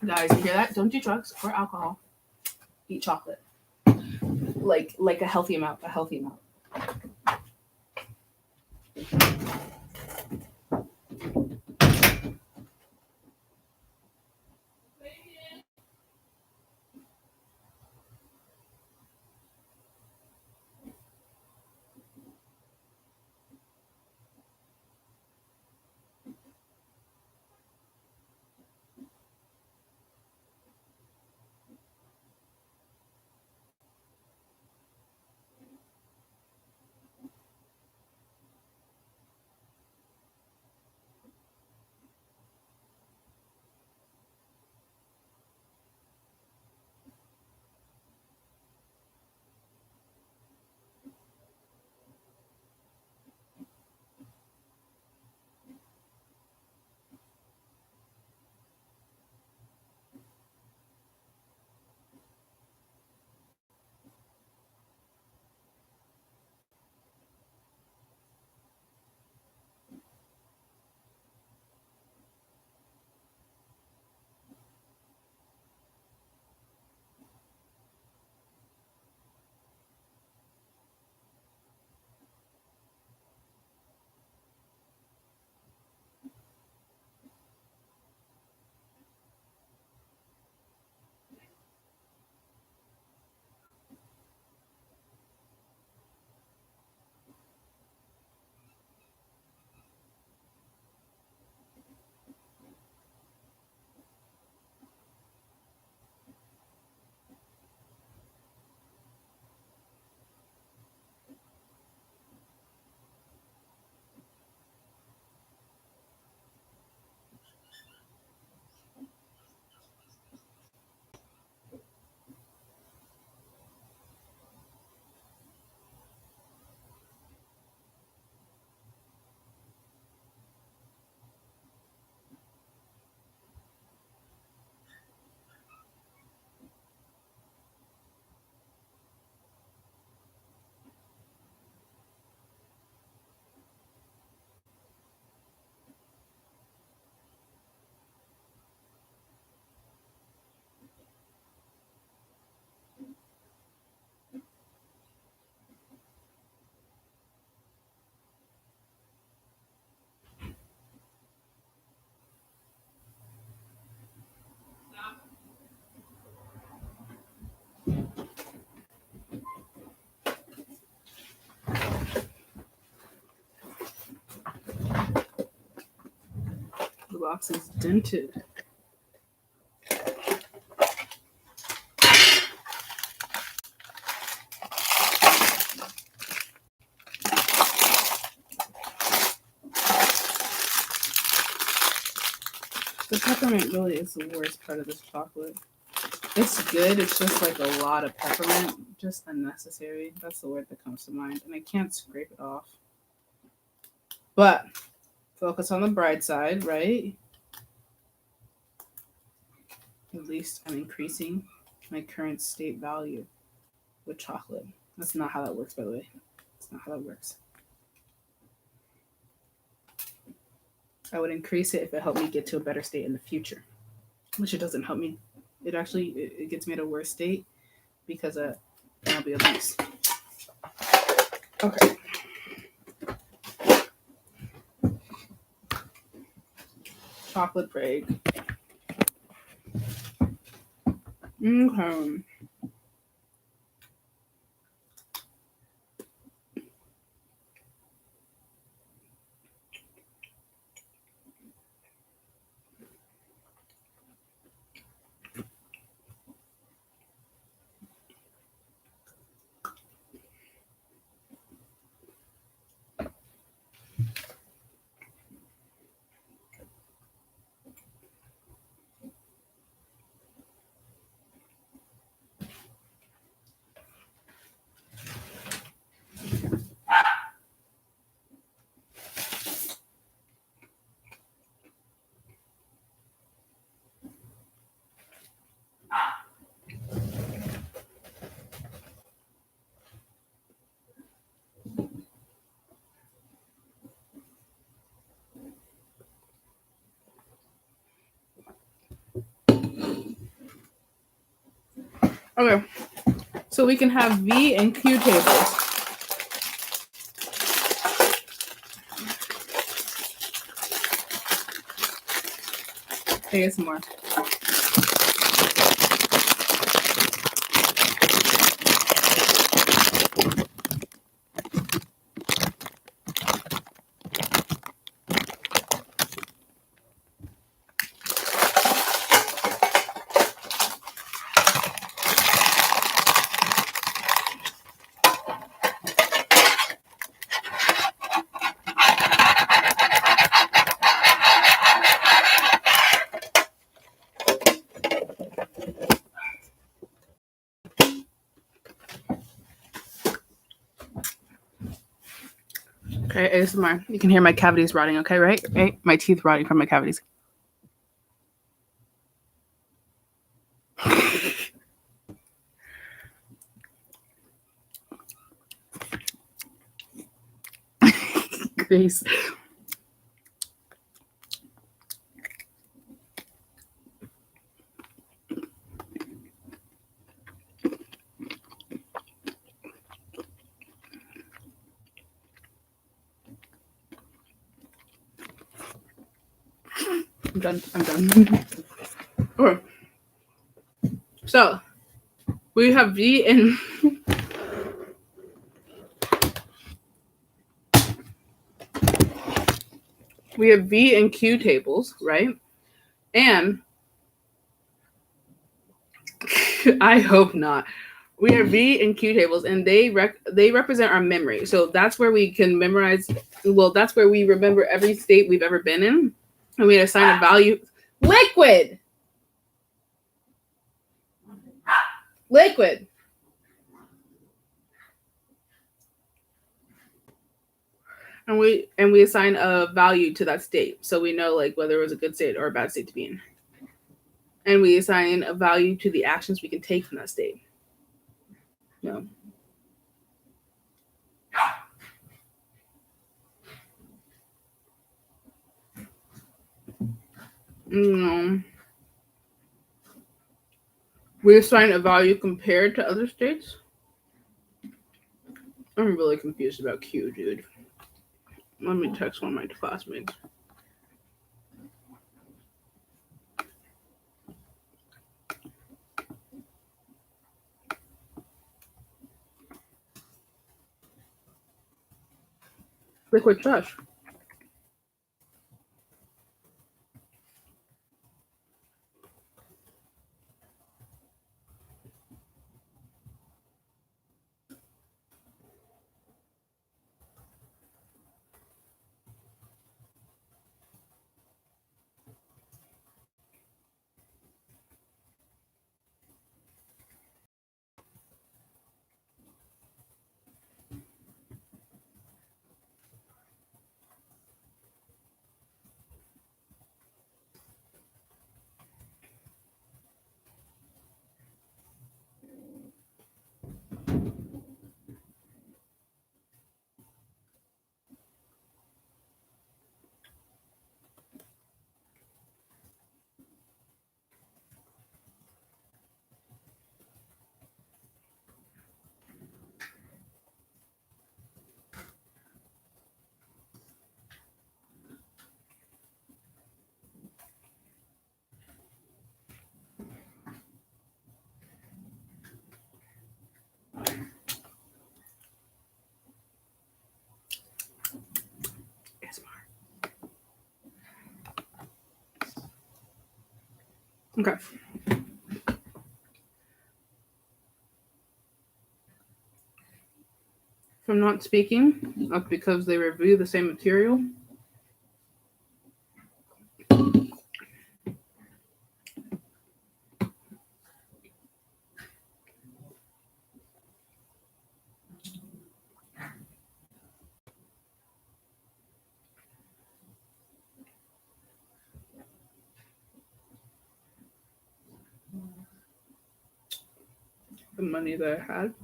Speaker 1: Guys, you hear that? Don't do drugs or alcohol. Eat chocolate. Like a healthy amount. The box is dented. The peppermint really is the worst part of this chocolate. It's good. It's just like a lot of peppermint. Just unnecessary. That's the word that comes to mind. And I can't scrape it off. But focus on the bright side, right? At least I'm increasing my current state value with chocolate. That's not how that works, by the way. That's not how that works. I would increase it if it helped me get to a better state in the future, which it doesn't help me. It actually it gets me at a worse state because I'll be obese. Okay. chocolate break. Okay. Okay. So we can have V and Q tables. ASMR. Okay, ASMR. You can hear my cavities rotting, okay, right? Right? My teeth rotting from my cavities. Grace. I'm done. Okay. So we have V and we have V and Q tables, right? And I hope not. We have V and Q tables, and they represent our memory. So that's where we can memorize. Well, that's where we remember every state we've ever been in, and we assign a value. Liquid. And we assign a value to that state, so we know like whether it was a good state or a bad state to be in. And we assign a value to the actions we can take from that state. No. No. We assign a value compared to other states. I'm really confused about Q, dude. Let me text one of my classmates. Liquid trash. Okay. If I'm not speaking, that's because they review the same material. The money that I had.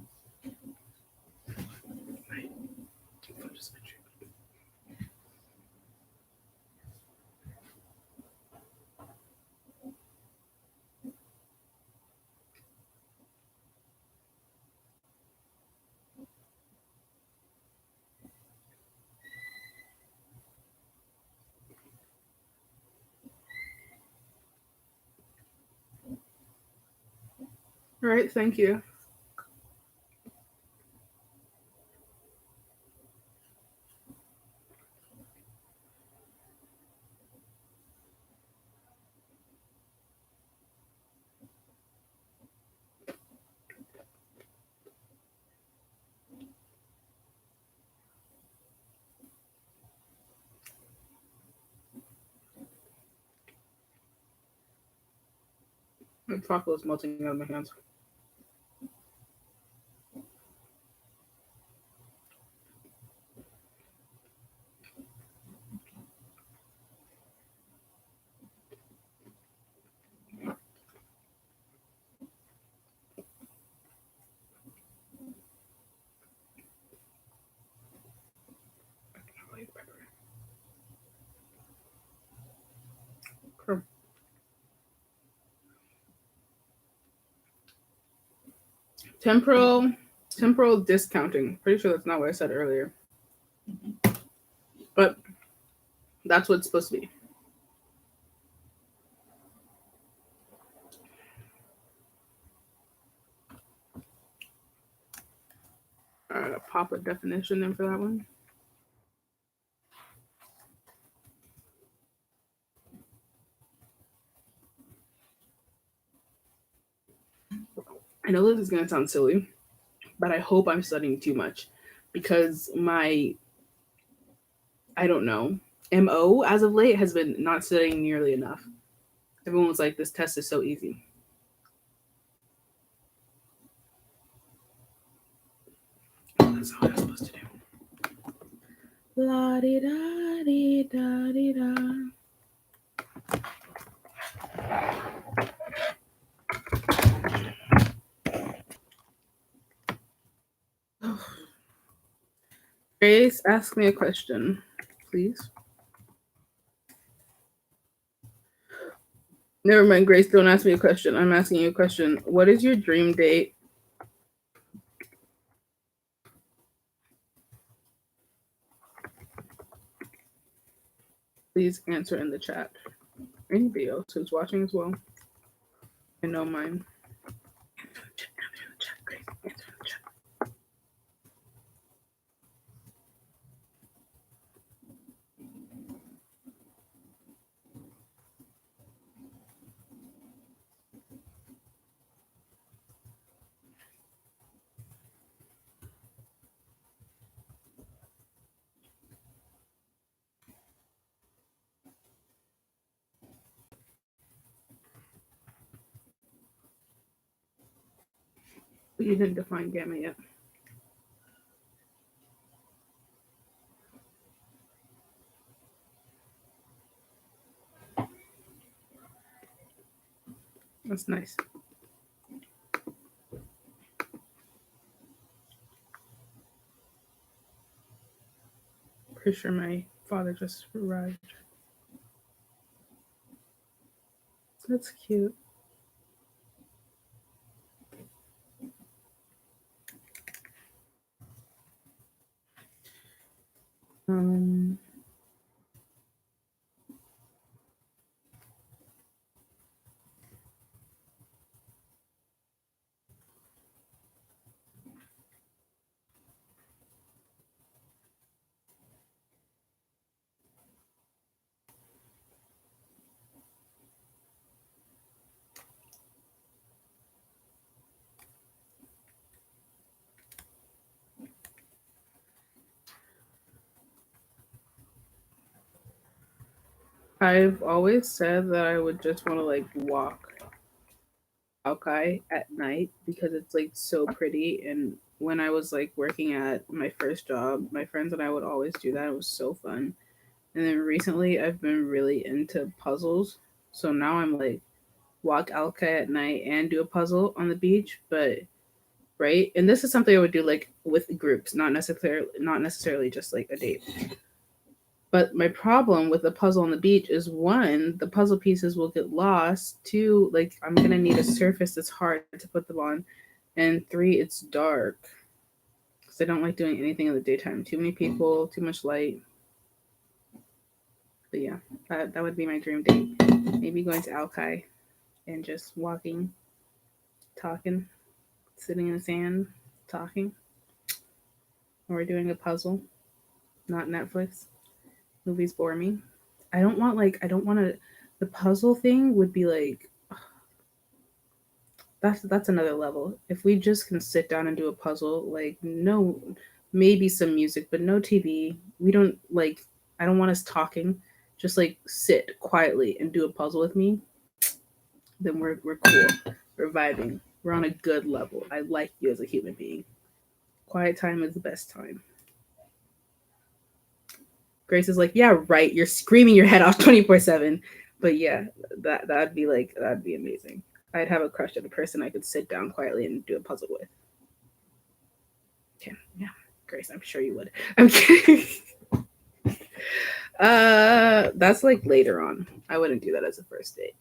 Speaker 1: All right, thank you. My chocolate is melting out of my hands. Temporal discounting. Pretty sure that's not what I said earlier. But that's what it's supposed to be. Pop a definition in for that one. I know this is going to sound silly, but I hope I'm studying too much because my, I don't know, MO as of late has been not studying nearly enough. Everyone was like, this test is so easy. That's not what I'm supposed to do. La di da di da di da. Grace, ask me a question, please. Never mind, Grace, don't ask me a question. I'm asking you a question. What is your dream date? Please answer in the chat. Anybody else who's watching as well? I know mine. Answer in the chat, Grace. Answer in the chat. But you didn't define gamma yet. That's nice. Pretty sure my father just arrived. That's cute. I've always said that I would just want to like walk Alki at night because it's like so pretty. And when I was like working at my first job, my friends and I would always do that. It was so fun. And then recently, I've been really into puzzles. So now I'm like walk Alki at night and do a puzzle on the beach. But right, and this is something I would do like with groups, not necessarily just like a date. But my problem with the puzzle on the beach is one, the puzzle pieces will get lost. Two, like I'm gonna need a surface that's hard to put them on. And three, it's dark. Because I don't like doing anything in the daytime. Too many people, too much light. But yeah, that would be my dream date. Maybe going to Alki and just walking, talking, sitting in the sand, talking, or doing a puzzle. Not Netflix. Movies bore me. I don't want to. The puzzle thing would be like that's another level. If we just can sit down and do a puzzle, like no, maybe some music, but no TV. We don't like. I don't want us talking. Just like sit quietly and do a puzzle with me. Then we're cool. We're vibing. We're on a good level. I like you as a human being. Quiet time is the best time. Grace is like, yeah, right. You're screaming your head off 24/7. But yeah, that'd be amazing. I'd have a crush on a person I could sit down quietly and do a puzzle with. Okay, yeah, Grace, I'm sure you would. I'm kidding. That's like later on. I wouldn't do that as a first date.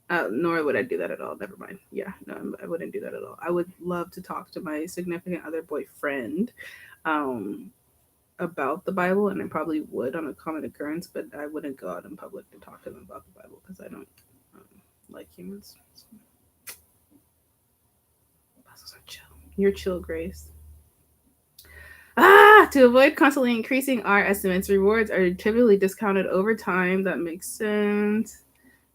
Speaker 1: Nor would I do that at all. Never mind. Yeah, no, I wouldn't do that at all. I would love to talk to my significant other boyfriend, um, about the Bible, and I probably would on a common occurrence, but I wouldn't go out in public to talk to them about the Bible because I don't um, like humans. So, puzzles are chill. You're chill, Grace. To avoid constantly increasing our estimates, rewards are typically discounted over time. That makes sense.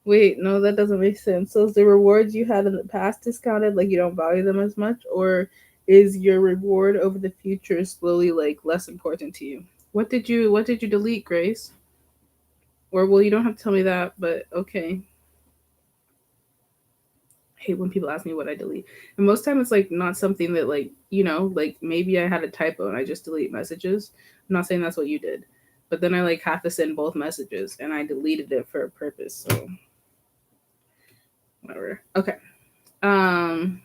Speaker 1: Wait, no, that doesn't make sense. So is the rewards you had in the past discounted, like you don't value them as much, or is your reward over the future slowly like less important to you? What did you delete, Grace? Or well, you don't have to tell me that, but okay. I hate when people ask me what I delete. And most time it's like not something that like, like maybe I had a typo and I just delete messages. I'm not saying that's what you did. But then I like have to send both messages and I deleted it for a purpose. So whatever. Okay. Um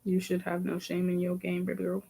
Speaker 1: you should have no shame in your game, baby girl.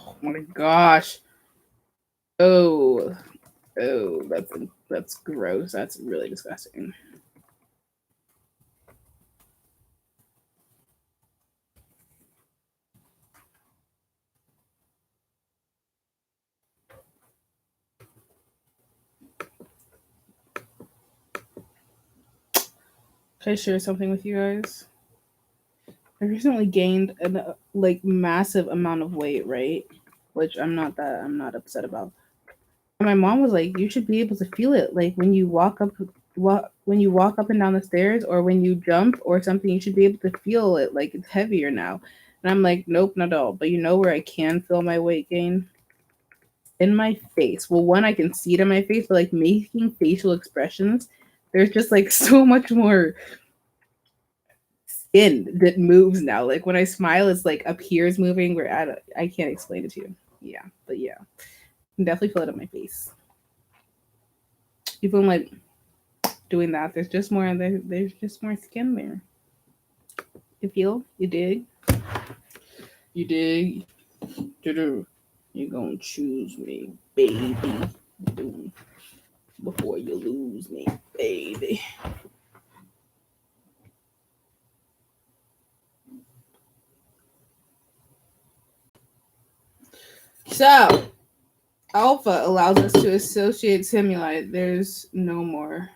Speaker 1: Oh my gosh. Oh, that's gross. That's really disgusting. Can I share something with you guys? I recently gained a like massive amount of weight, right? Which I'm not upset about. And my mom was like, "You should be able to feel it, like when you when you walk up and down the stairs, or when you jump or something. You should be able to feel it, like it's heavier now." And I'm like, "Nope, not at all." But you know where I can feel my weight gain? In my face. Well, one, I can see it in my face, but like making facial expressions, there's just like so much more skin that moves now. Like when I smile, it's like up here is moving. Where I can't explain it to you. Yeah, but yeah, I can definitely feel it on my face. Even like doing that, there's just more skin there. You feel? You dig? You dig? Do-do. You gonna choose me, baby, before you lose me, baby. So, alpha allows us to associate stimuli. There's no more.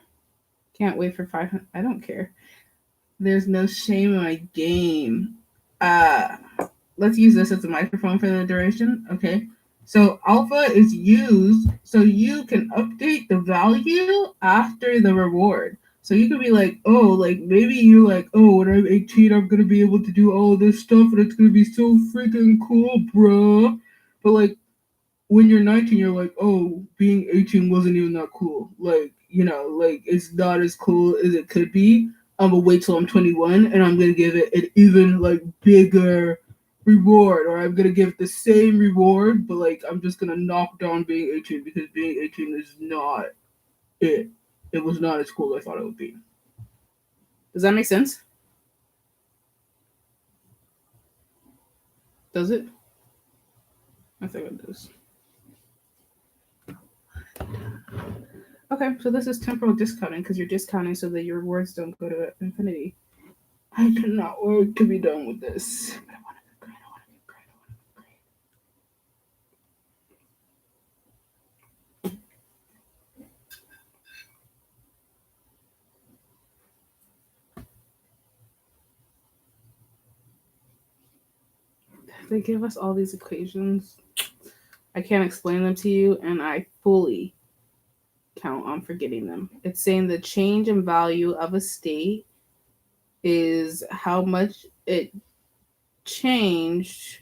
Speaker 1: Can't wait for 500. I don't care. There's no shame in my game. Uh, let's use this as a microphone for the duration. Okay. So alpha is used so you can update the value after the reward. So you could be like, oh, like maybe you're like, oh, when I'm 18, I'm gonna be able to do all this stuff and it's gonna be so freaking cool, bro. But like when you're 19, you're like, oh, being 18 wasn't even that cool. Like, you know, like it's not as cool as it could be. I'm gonna wait till I'm 21 and I'm gonna give it an even like bigger reward, or I'm gonna give it the same reward, but like I'm just gonna knock down being 18 because being 18 is not it. It was not as cool as I thought it would be. Does that make sense? Does it? I think it does. Okay, so this is temporal discounting because you're discounting so that your rewards don't go to infinity. I cannot wait to be done with this. I want to be great. I want to be great. I want to be great. They give us all these equations. I can't explain them to you, and I fully count on forgetting them. It's saying the change in value of a state is how much it changed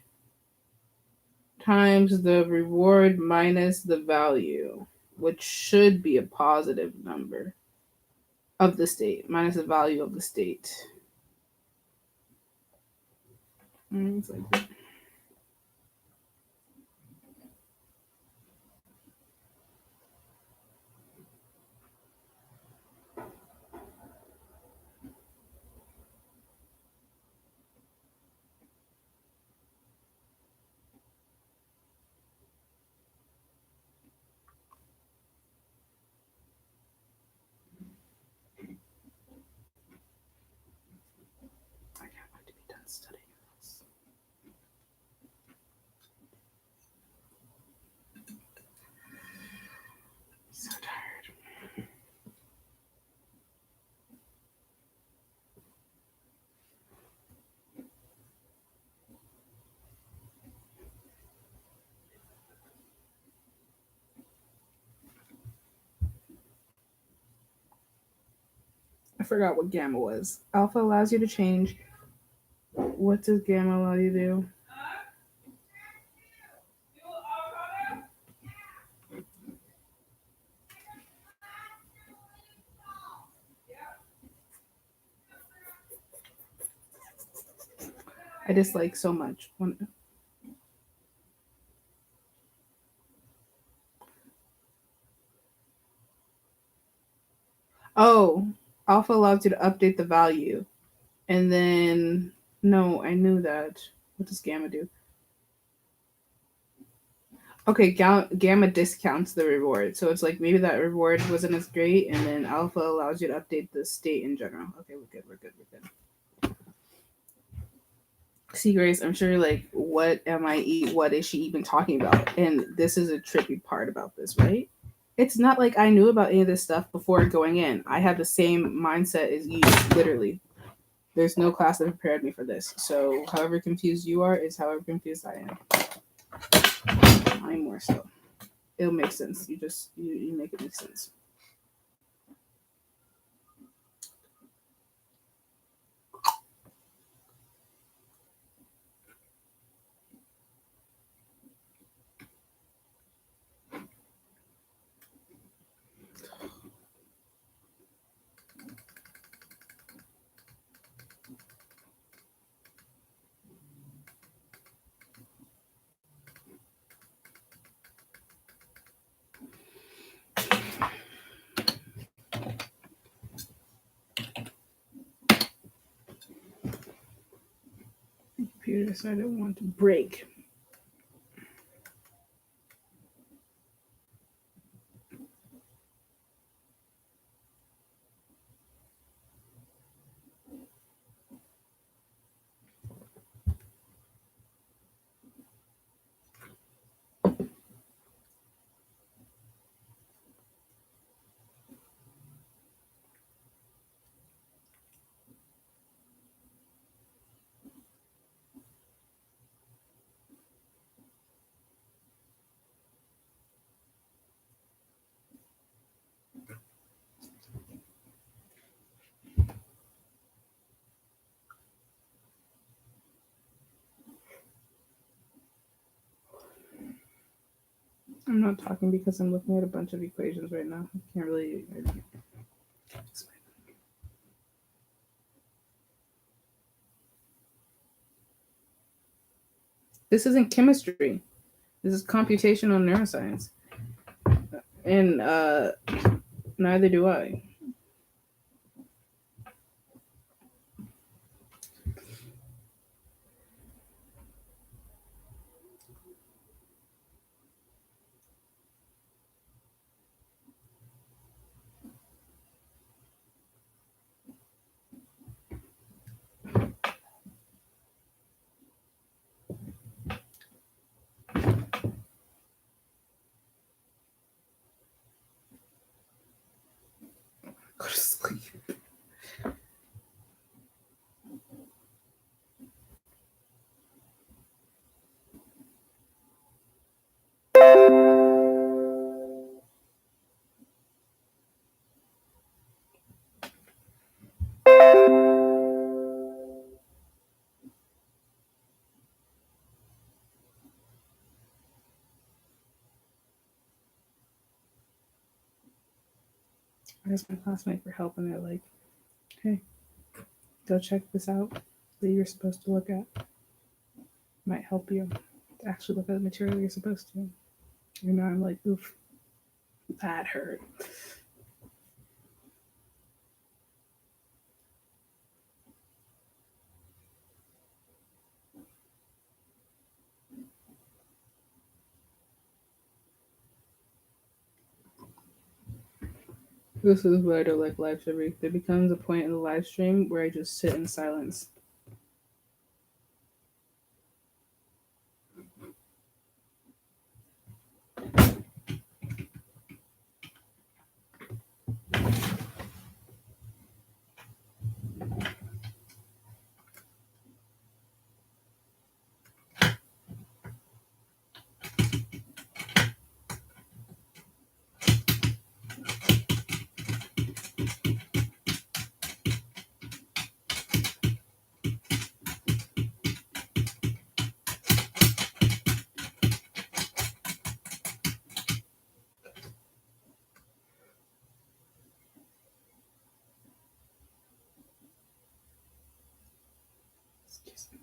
Speaker 1: times the reward minus the value, which should be a positive number of the state, minus the value of the state. It's like that. I can't wait to be done studying this. So tired. I forgot what gamma was. Alpha allows you to change. What does gamma allow you to do? I dislike so much. Oh, alpha allows you to update the value. And then, no, I knew that. What does gamma do? Okay, gamma discounts the reward. So it's like maybe that reward wasn't as great, and then alpha allows you to update the state in general. Okay, we're good, we're good, we're good. See, Grace, I'm sure like, what is she even talking about? And this is a tricky part about this, right? It's not like I knew about any of this stuff before going in. I have the same mindset as you, literally. There's no class that prepared me for this. So however confused you are is however confused I am. I'm more so. It'll make sense. You make it make sense. Computer decided I want to break. I'm not talking because I'm looking at a bunch of equations right now. I can't really. This isn't chemistry. This is computational neuroscience. And neither do I. Go to sleep. I asked my classmate for help, and they're like, "Hey, go check this out that you're supposed to look at. Might help you to actually look at the material you're supposed to." You know, I'm like, "Oof, that hurt." This is why I don't like live streaming. There becomes a point in the live stream where I just sit in silence. Excuse me.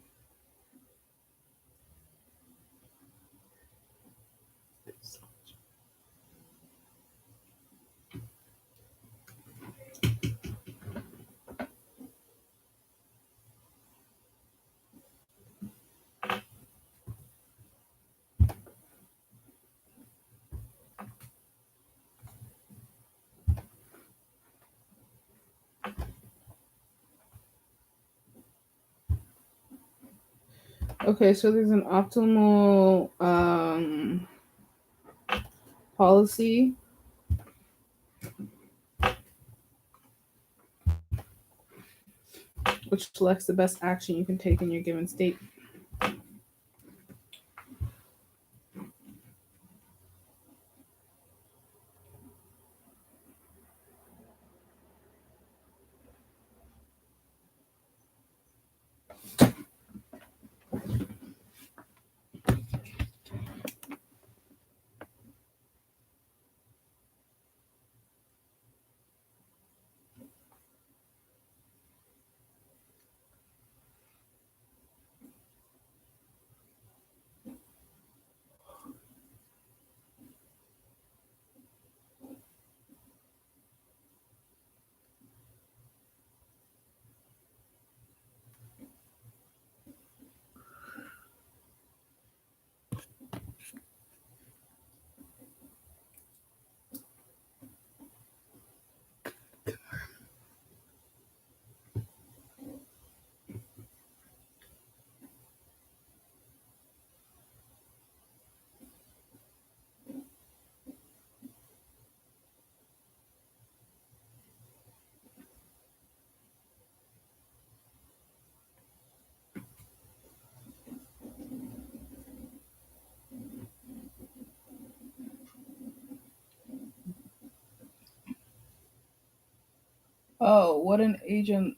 Speaker 1: Okay, so there's an optimal policy which selects the best action you can take in your given state. Oh, what an agent.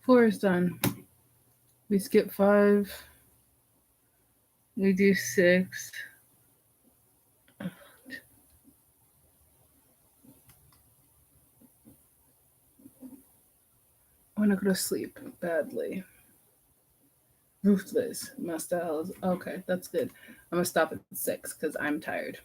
Speaker 1: Four is done. We skip 5. We do 6. I want to go to sleep badly. Ruthless. Mastels. Okay, that's good. I'm going to stop at 6 because I'm tired.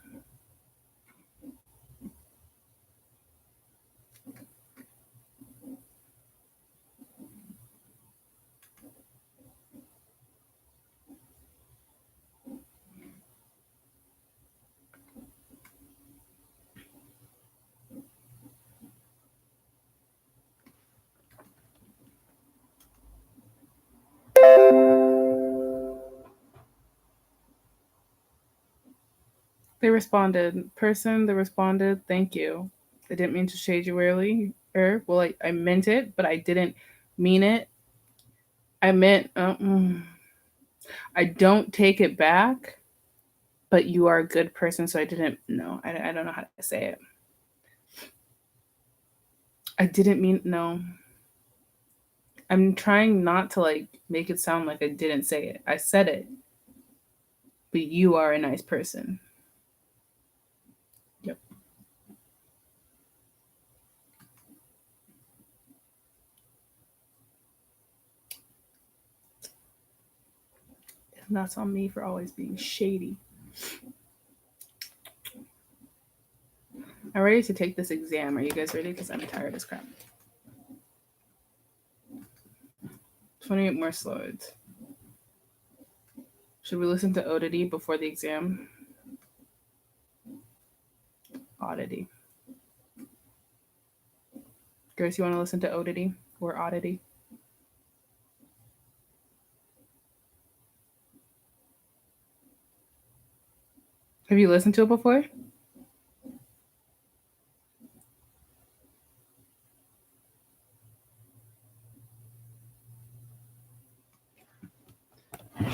Speaker 1: They responded. Person, they responded, thank you. I didn't mean to shade you early. Well, I meant it, but I didn't mean it. I meant, I don't take it back, but you are a good person, so I didn't, no, I don't know how to say it. I didn't mean, no. I'm trying not to make it sound like I didn't say it. I said it, but you are a nice person. Yep. And that's on me for always being shady. I'm ready to take this exam. Are you guys ready? Because I'm tired as crap. 28 more slides. Should we listen to oddity before the exam? Oddity. Grace, you want to listen to oddity or oddity? Have you listened to it before?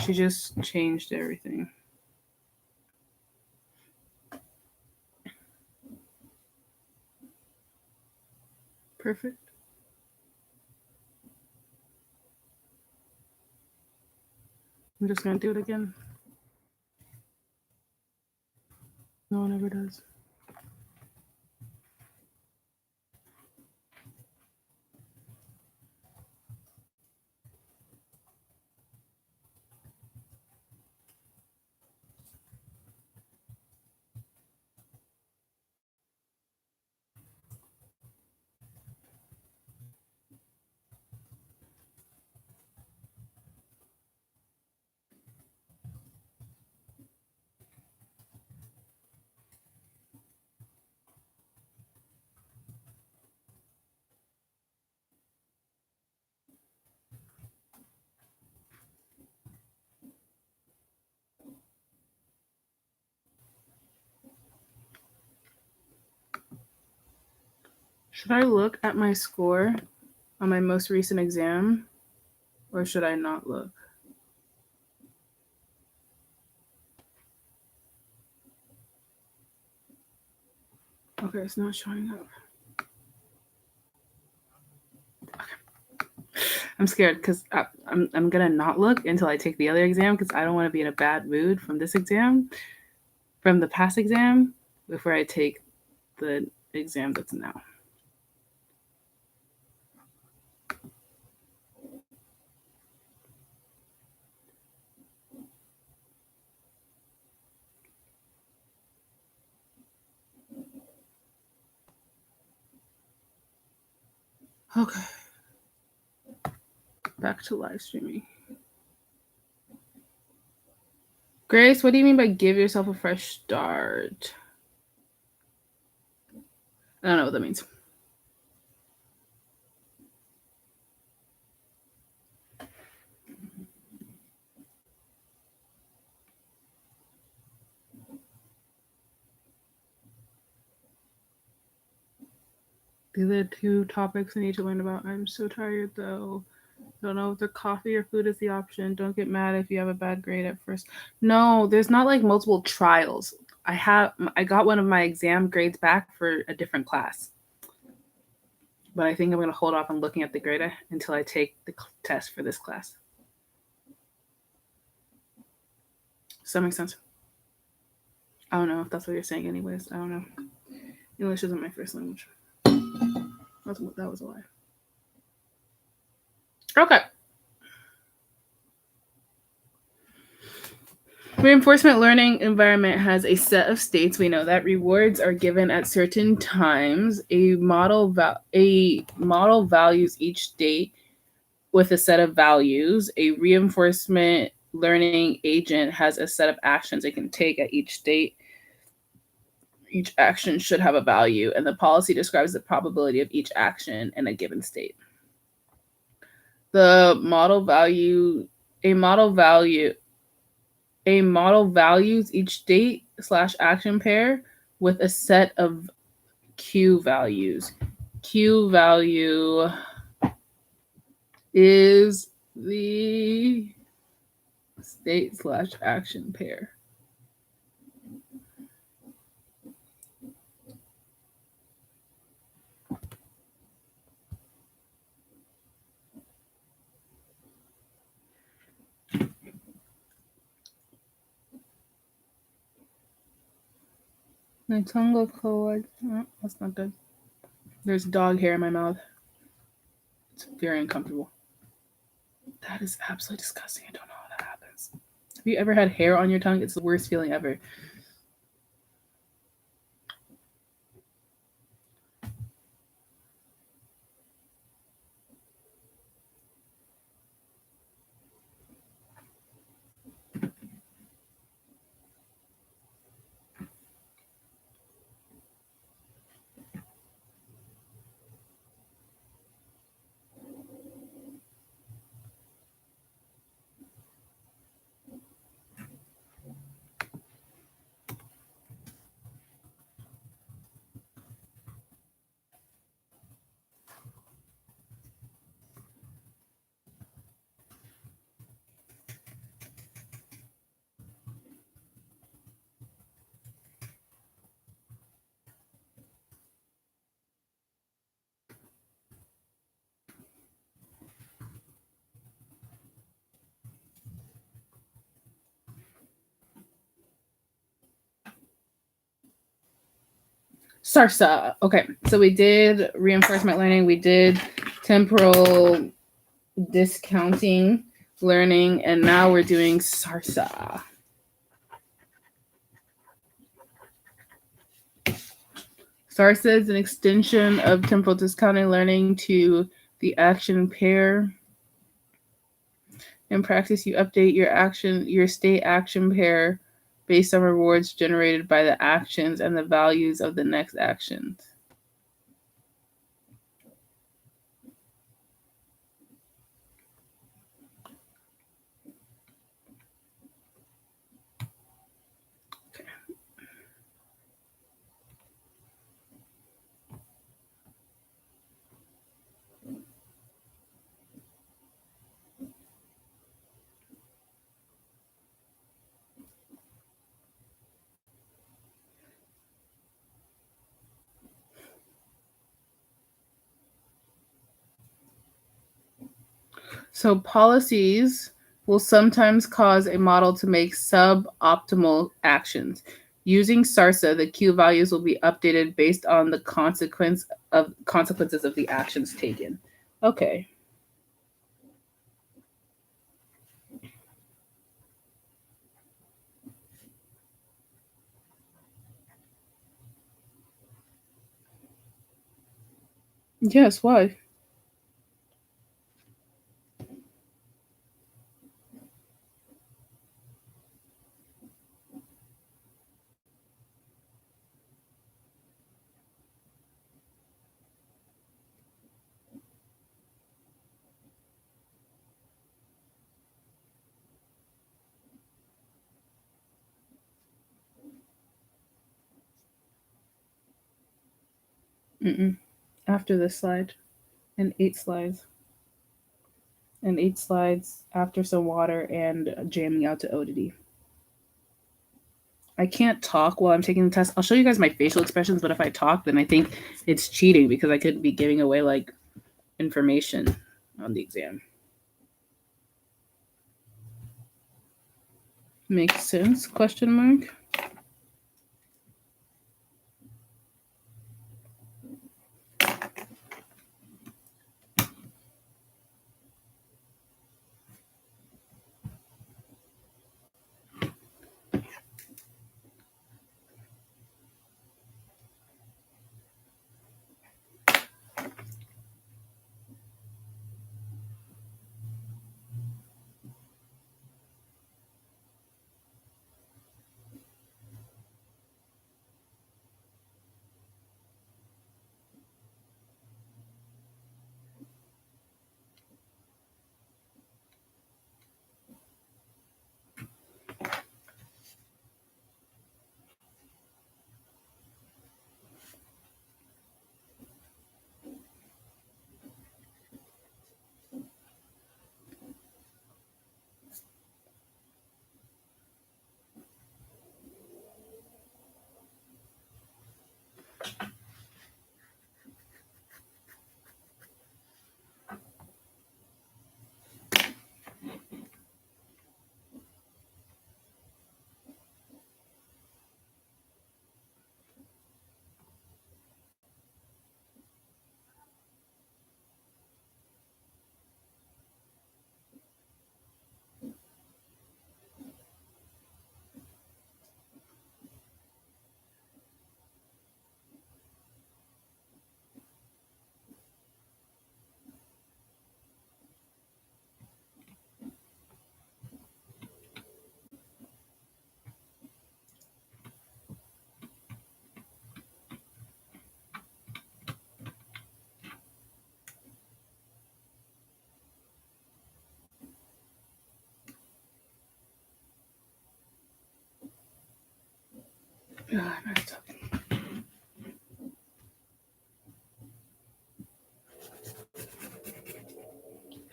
Speaker 1: She just changed everything. Perfect. I'm just going to do it again. No one ever does. Should I look at my score on my most recent exam, or should I not look? Okay, it's not showing up. I'm scared because I'm gonna not look until I take the other exam because I don't want to be in a bad mood from this exam, from the past exam, before I take the exam that's now. Okay. Back to live streaming. Grace, what do you mean by give yourself a fresh start? I don't know what that means. These are the 2 topics I need to learn about. I'm so tired though. Don't know if the coffee or food is the option. Don't get mad if you have a bad grade at first. No, there's not like multiple trials. I got one of my exam grades back for a different class. But I think I'm going to hold off on looking at the grade until I take the test for this class. Does that make sense? I don't know if that's what you're saying anyways. I don't know. English isn't my first language. That was a lie. Okay. Reinforcement learning environment has a set of states. We know that rewards are given at certain times. A model values each state with a set of values. A reinforcement learning agent has a set of actions it can take at each state. Each action should have a value, and the policy describes the probability of each action in a given state. A model values each state/action pair with a set of Q values. Q value is the state/action pair. My tongue looks cold. Oh, that's not good. There's dog hair in my mouth. It's very uncomfortable. That is absolutely disgusting. I don't know how that happens. Have you ever had hair on your tongue? It's the worst feeling ever. SARSA. Okay, so we did reinforcement learning. We did temporal discounting learning, and now we're doing SARSA. SARSA is an extension of temporal discounting learning to the action pair. In practice, you update your state action pair based on rewards generated by the actions and the values of the next actions. So policies will sometimes cause a model to make suboptimal actions. Using SARSA, the Q values will be updated based on the consequences of the actions taken. Okay. Yes, why? After this slide. And 8 slides. And 8 slides after some water and jamming out to oddity. I can't talk while I'm taking the test. I'll show you guys my facial expressions, but if I talk, then I think it's cheating because I could be giving away like information on the exam. Makes sense? Question mark.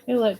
Speaker 1: Hey, look.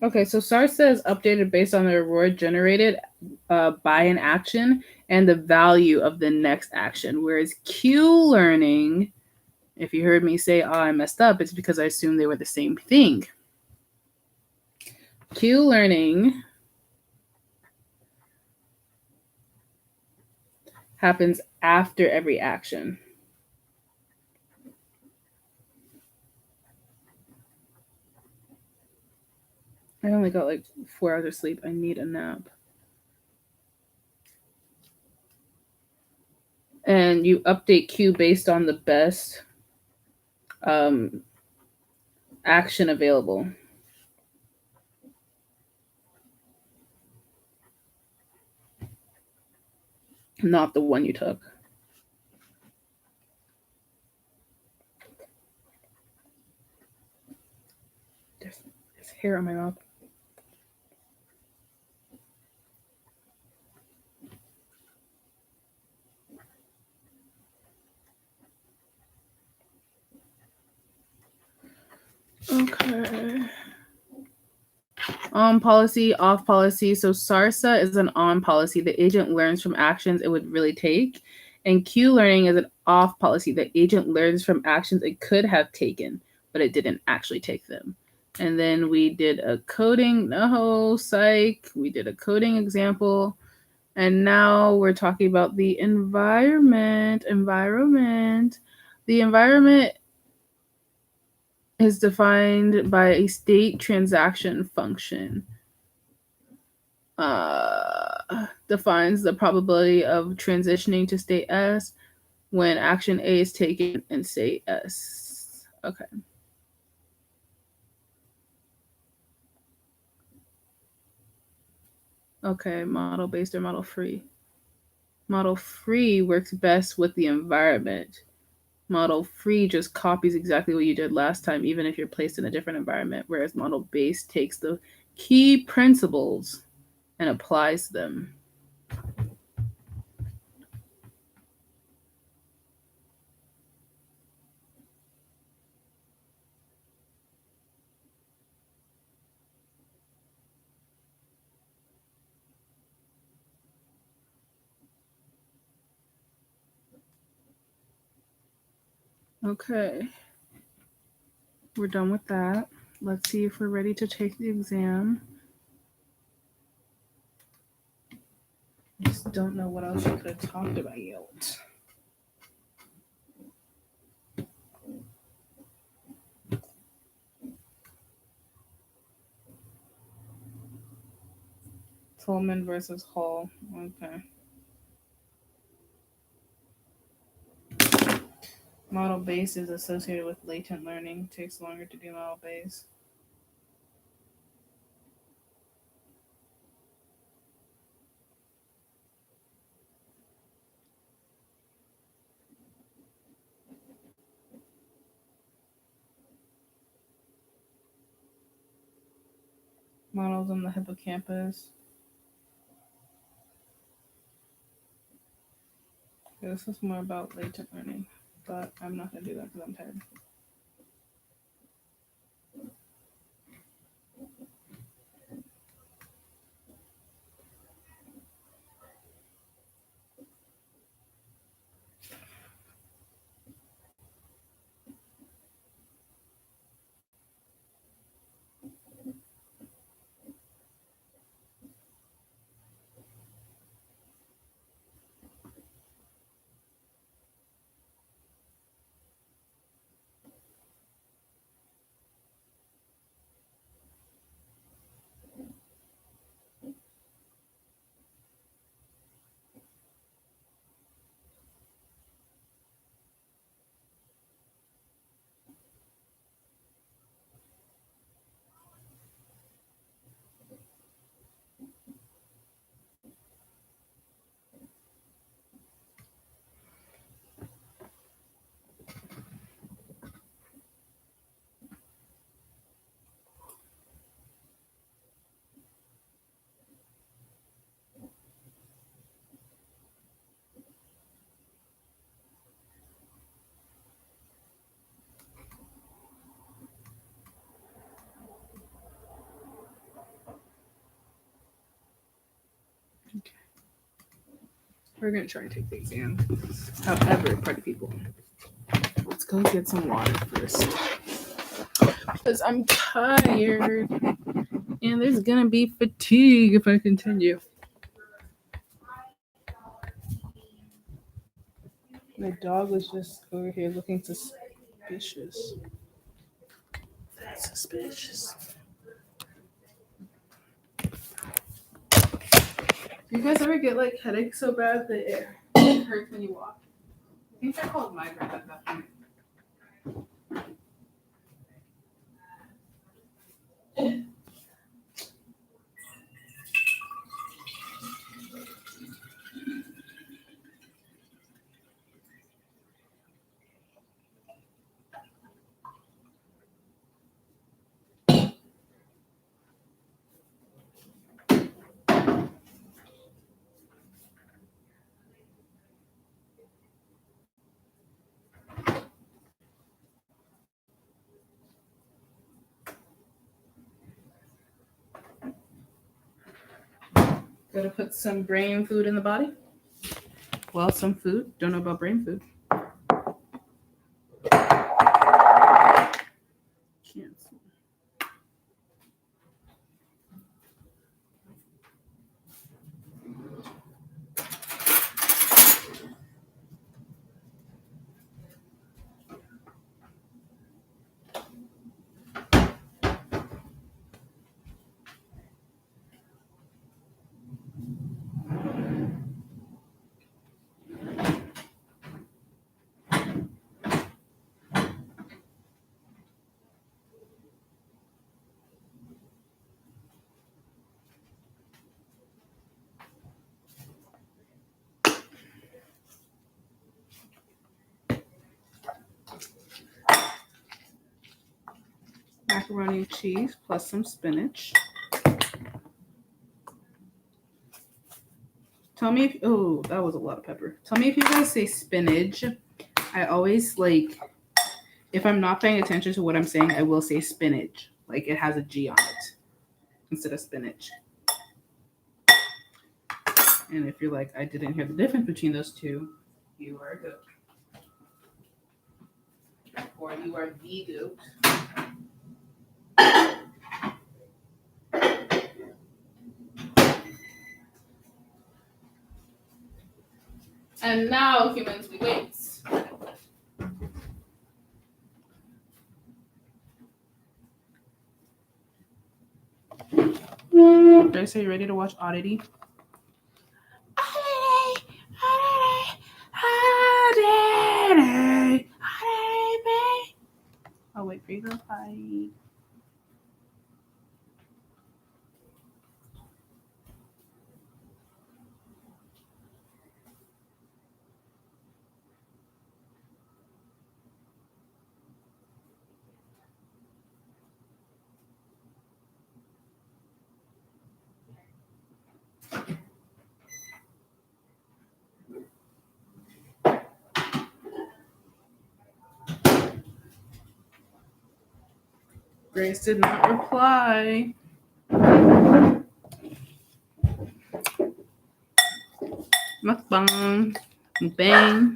Speaker 1: Okay, so SARSA is updated based on the reward generated by an action and the value of the next action. Whereas Q learning, if you heard me say, oh, I messed up, it's because I assumed they were the same thing. Q learning happens after every action. I only got like 4 hours of sleep. I need a nap. And you update Q based on the best action available. Not the one you took. This hair on my mouth. Okay. On policy, off policy. So SARSA is an on policy. The agent learns from actions it would really take. And Q learning is an off policy. The agent learns from actions it could have taken, but it didn't actually take them. And then we did a coding, no, psych. We did a coding example. And now we're talking about the environment. The environment is defined by a state transaction function. Defines the probability of transitioning to state S when action A is taken in state S. Okay. Okay, model-based or model-free. Model-free works best with the environment. Model-free just copies exactly what you did last time, even if you're placed in a different environment, whereas model-based takes the key principles and applies them. Okay. We're done with that. Let's see if we're ready to take the exam. I just don't know what else you could have talked about yet. Tolman versus Hall. Okay. Model base is associated with latent learning. Takes longer to do model base. Models on the hippocampus. Okay, this is more about latent learning, but I'm not going to do that because I'm tired. Okay. We're going to try and take the exam. However, party people, let's go get some water first. Because I'm tired. And there's going to be fatigue if I continue. My dog was just over here looking suspicious. That's suspicious. Do you guys ever get like headaches so bad that it hurts when you walk? I think they're called migraines at that point. Gotta put some brain food in the body. Well, some food. Don't know about brain food. Chance. Macaroni and cheese plus some spinach. Tell me if, oh, that was a lot of pepper. Tell me if you guys say spinach. I always like, if I'm not paying attention to what I'm saying, I will say spinach. Like it has a G on it instead of spinach. And if you're like, I didn't hear the difference between those two, you are a goat. Or you are the goat. And now, humans, we wait. Grace, are you ready to watch Oddity? Oddity. I'll wait for you to bye. Grace did not reply. Mukbang. Mukbang.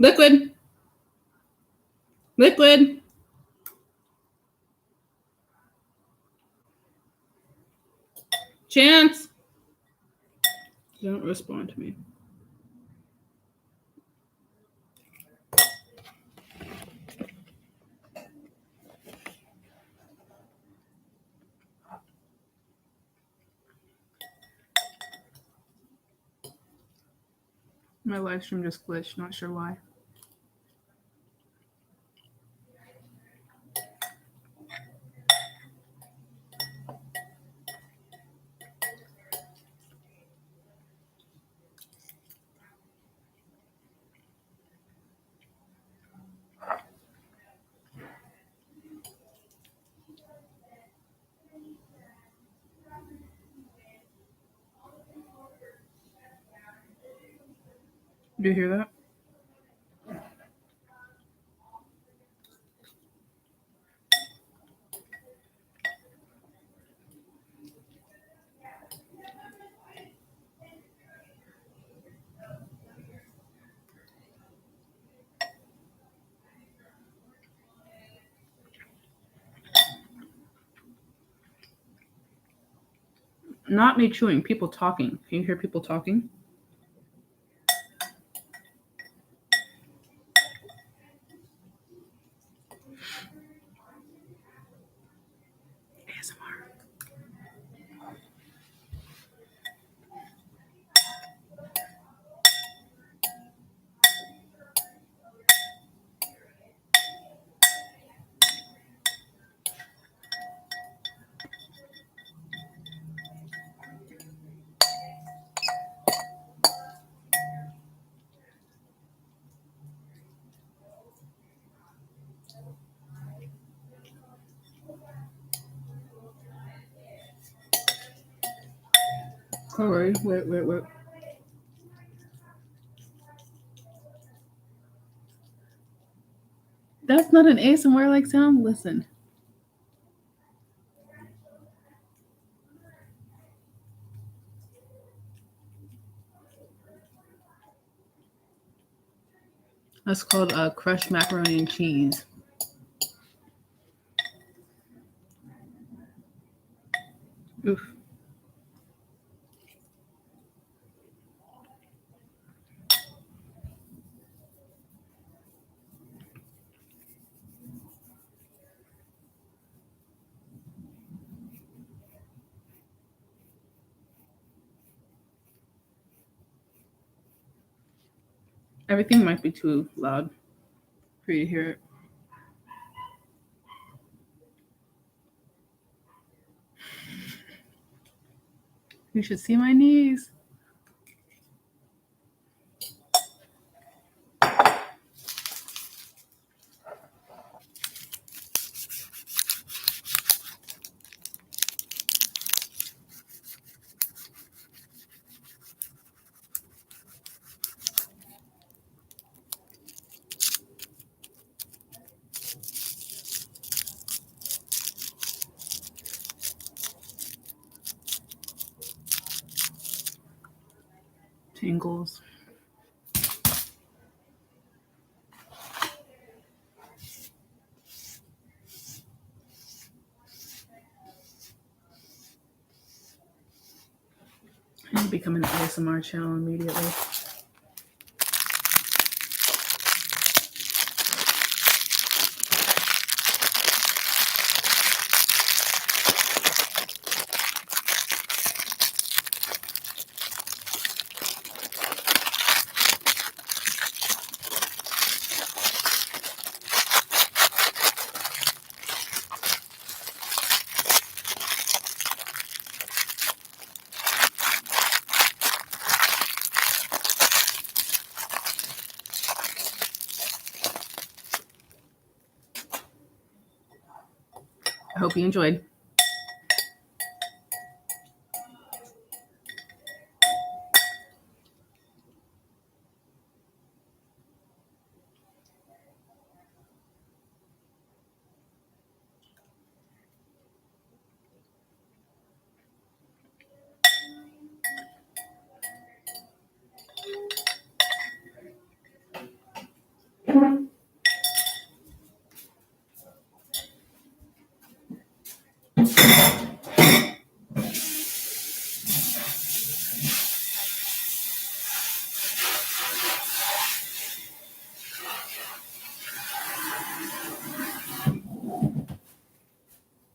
Speaker 1: Liquid. Liquid. Chance. Don't respond to me. My live stream just glitched. Not sure why. Do you hear that? Not me chewing, people talking. Can you hear people talking? ASMR. Sorry, wait. That's not an ASMR like sound. Listen. That's called crushed macaroni and cheese. Oof. Everything might be too loud for you to hear it. You should see my knees. Tingles. I need to become an ASMR channel immediately. I hope you enjoyed.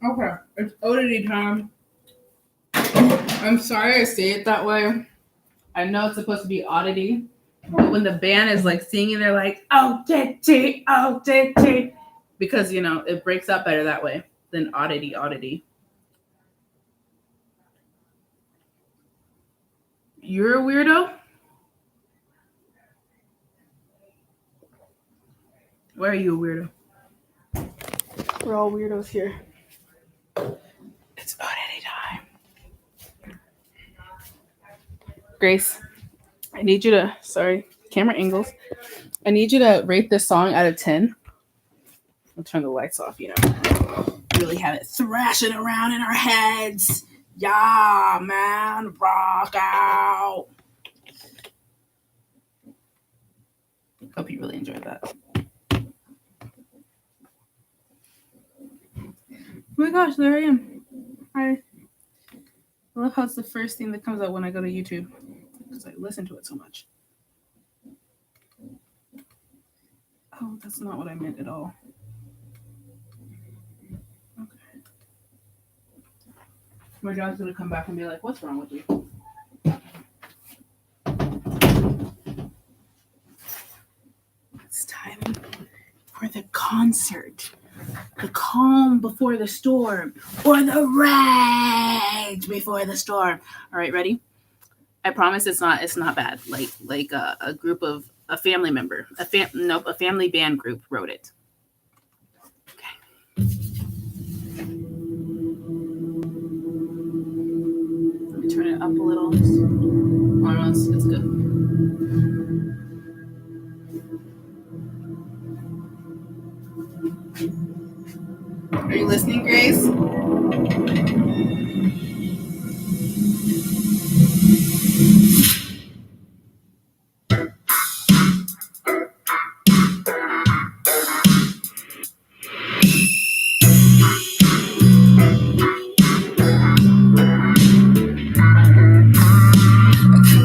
Speaker 1: Okay, it's oddity time. I'm sorry I say it that way. I know it's supposed to be oddity, but when the band is like singing, they're like, oddity, oddity. Because, you know, it breaks up better that way than oddity, oddity. You're a weirdo? Why are you a weirdo? We're all weirdos here. It's oddity time. Grace, I need you to, sorry, camera angles. I need you to rate this song out of 10. I'll turn the lights off, you know. Really have it thrashing around in our heads. Yeah, man, rock out. Hope you really enjoyed that. Oh my gosh, there I am. Hi. Hello. love how it's the first thing that comes up when I go to YouTube because I listen to it so much. Oh, that's not what I meant at all. Okay. My dog's gonna come back and be like, "What's wrong with you?" It's time for the concert. The calm before the storm, or the rage before the storm. All right, ready? I promise it's not bad. Like a group of a family member, a family band group wrote it. Okay. Let me turn it up a little. Almost, it's good. Are you listening, Grace?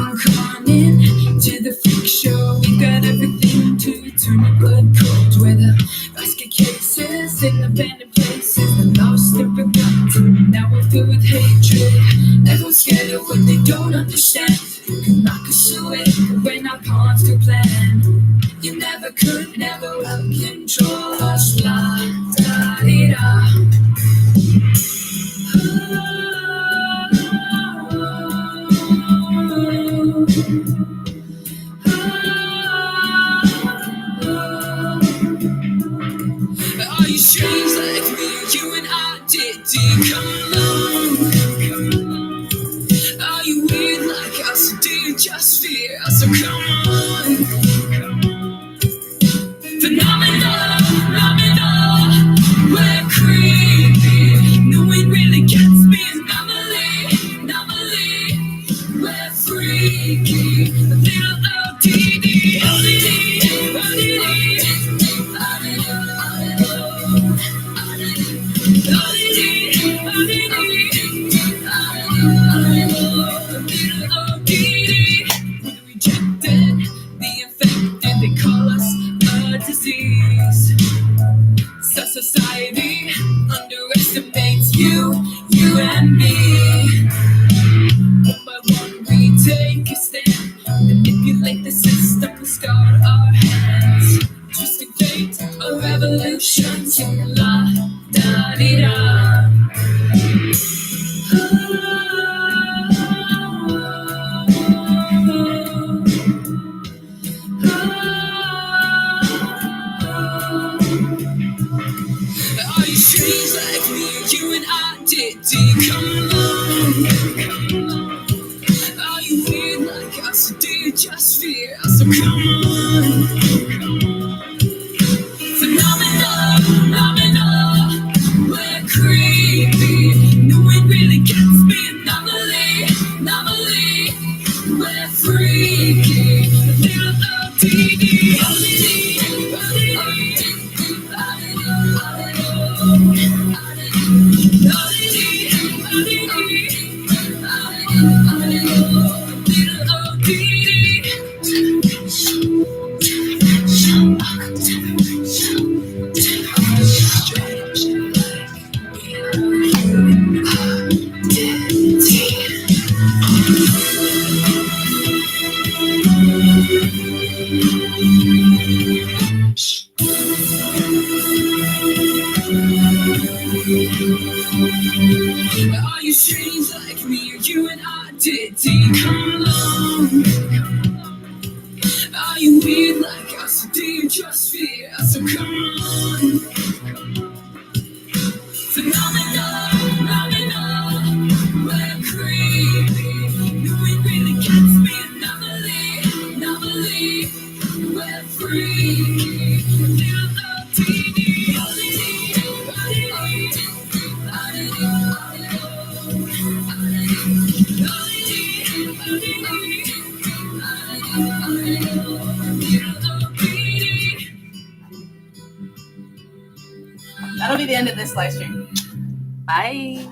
Speaker 3: Come on in to the freak show. We got everything to turn your blood cold. Where the basket cases in abandoned places, the lost and forgotten. Now we're filled with hatred. Everyone's scared of what they don't understand. Can knock us away when our pawns to plan. You never could, never will control us. La da di da. Are you strange like me? You and I did come along. Are you weird like us? Do you just fear us? So come on. Phenomenal, we're creepy. No one really gets me. Anomaly, we're freaky. A little ODD, rejected, the infected, they call us a disease. So society underestimates you and me. One by one we take a stand, manipulate the system and scar our hands. Twisting fate, a revolution, sing la da di da. Are you strange like me? You and I did come along. Are you weird like us? Do you just fear us? So come on. Phenomenal, we're creepy. No one really gets me. Anomaly, we're freaky. Little ODD, Are you strange like me? You and I did come along. Are you weird like us? Do you just fear us? So come on. Phenomenal, we're creepy. No one really gets me. Anomaly, we're freaky. Little ODD,
Speaker 1: That'll be the end of this live stream. Bye.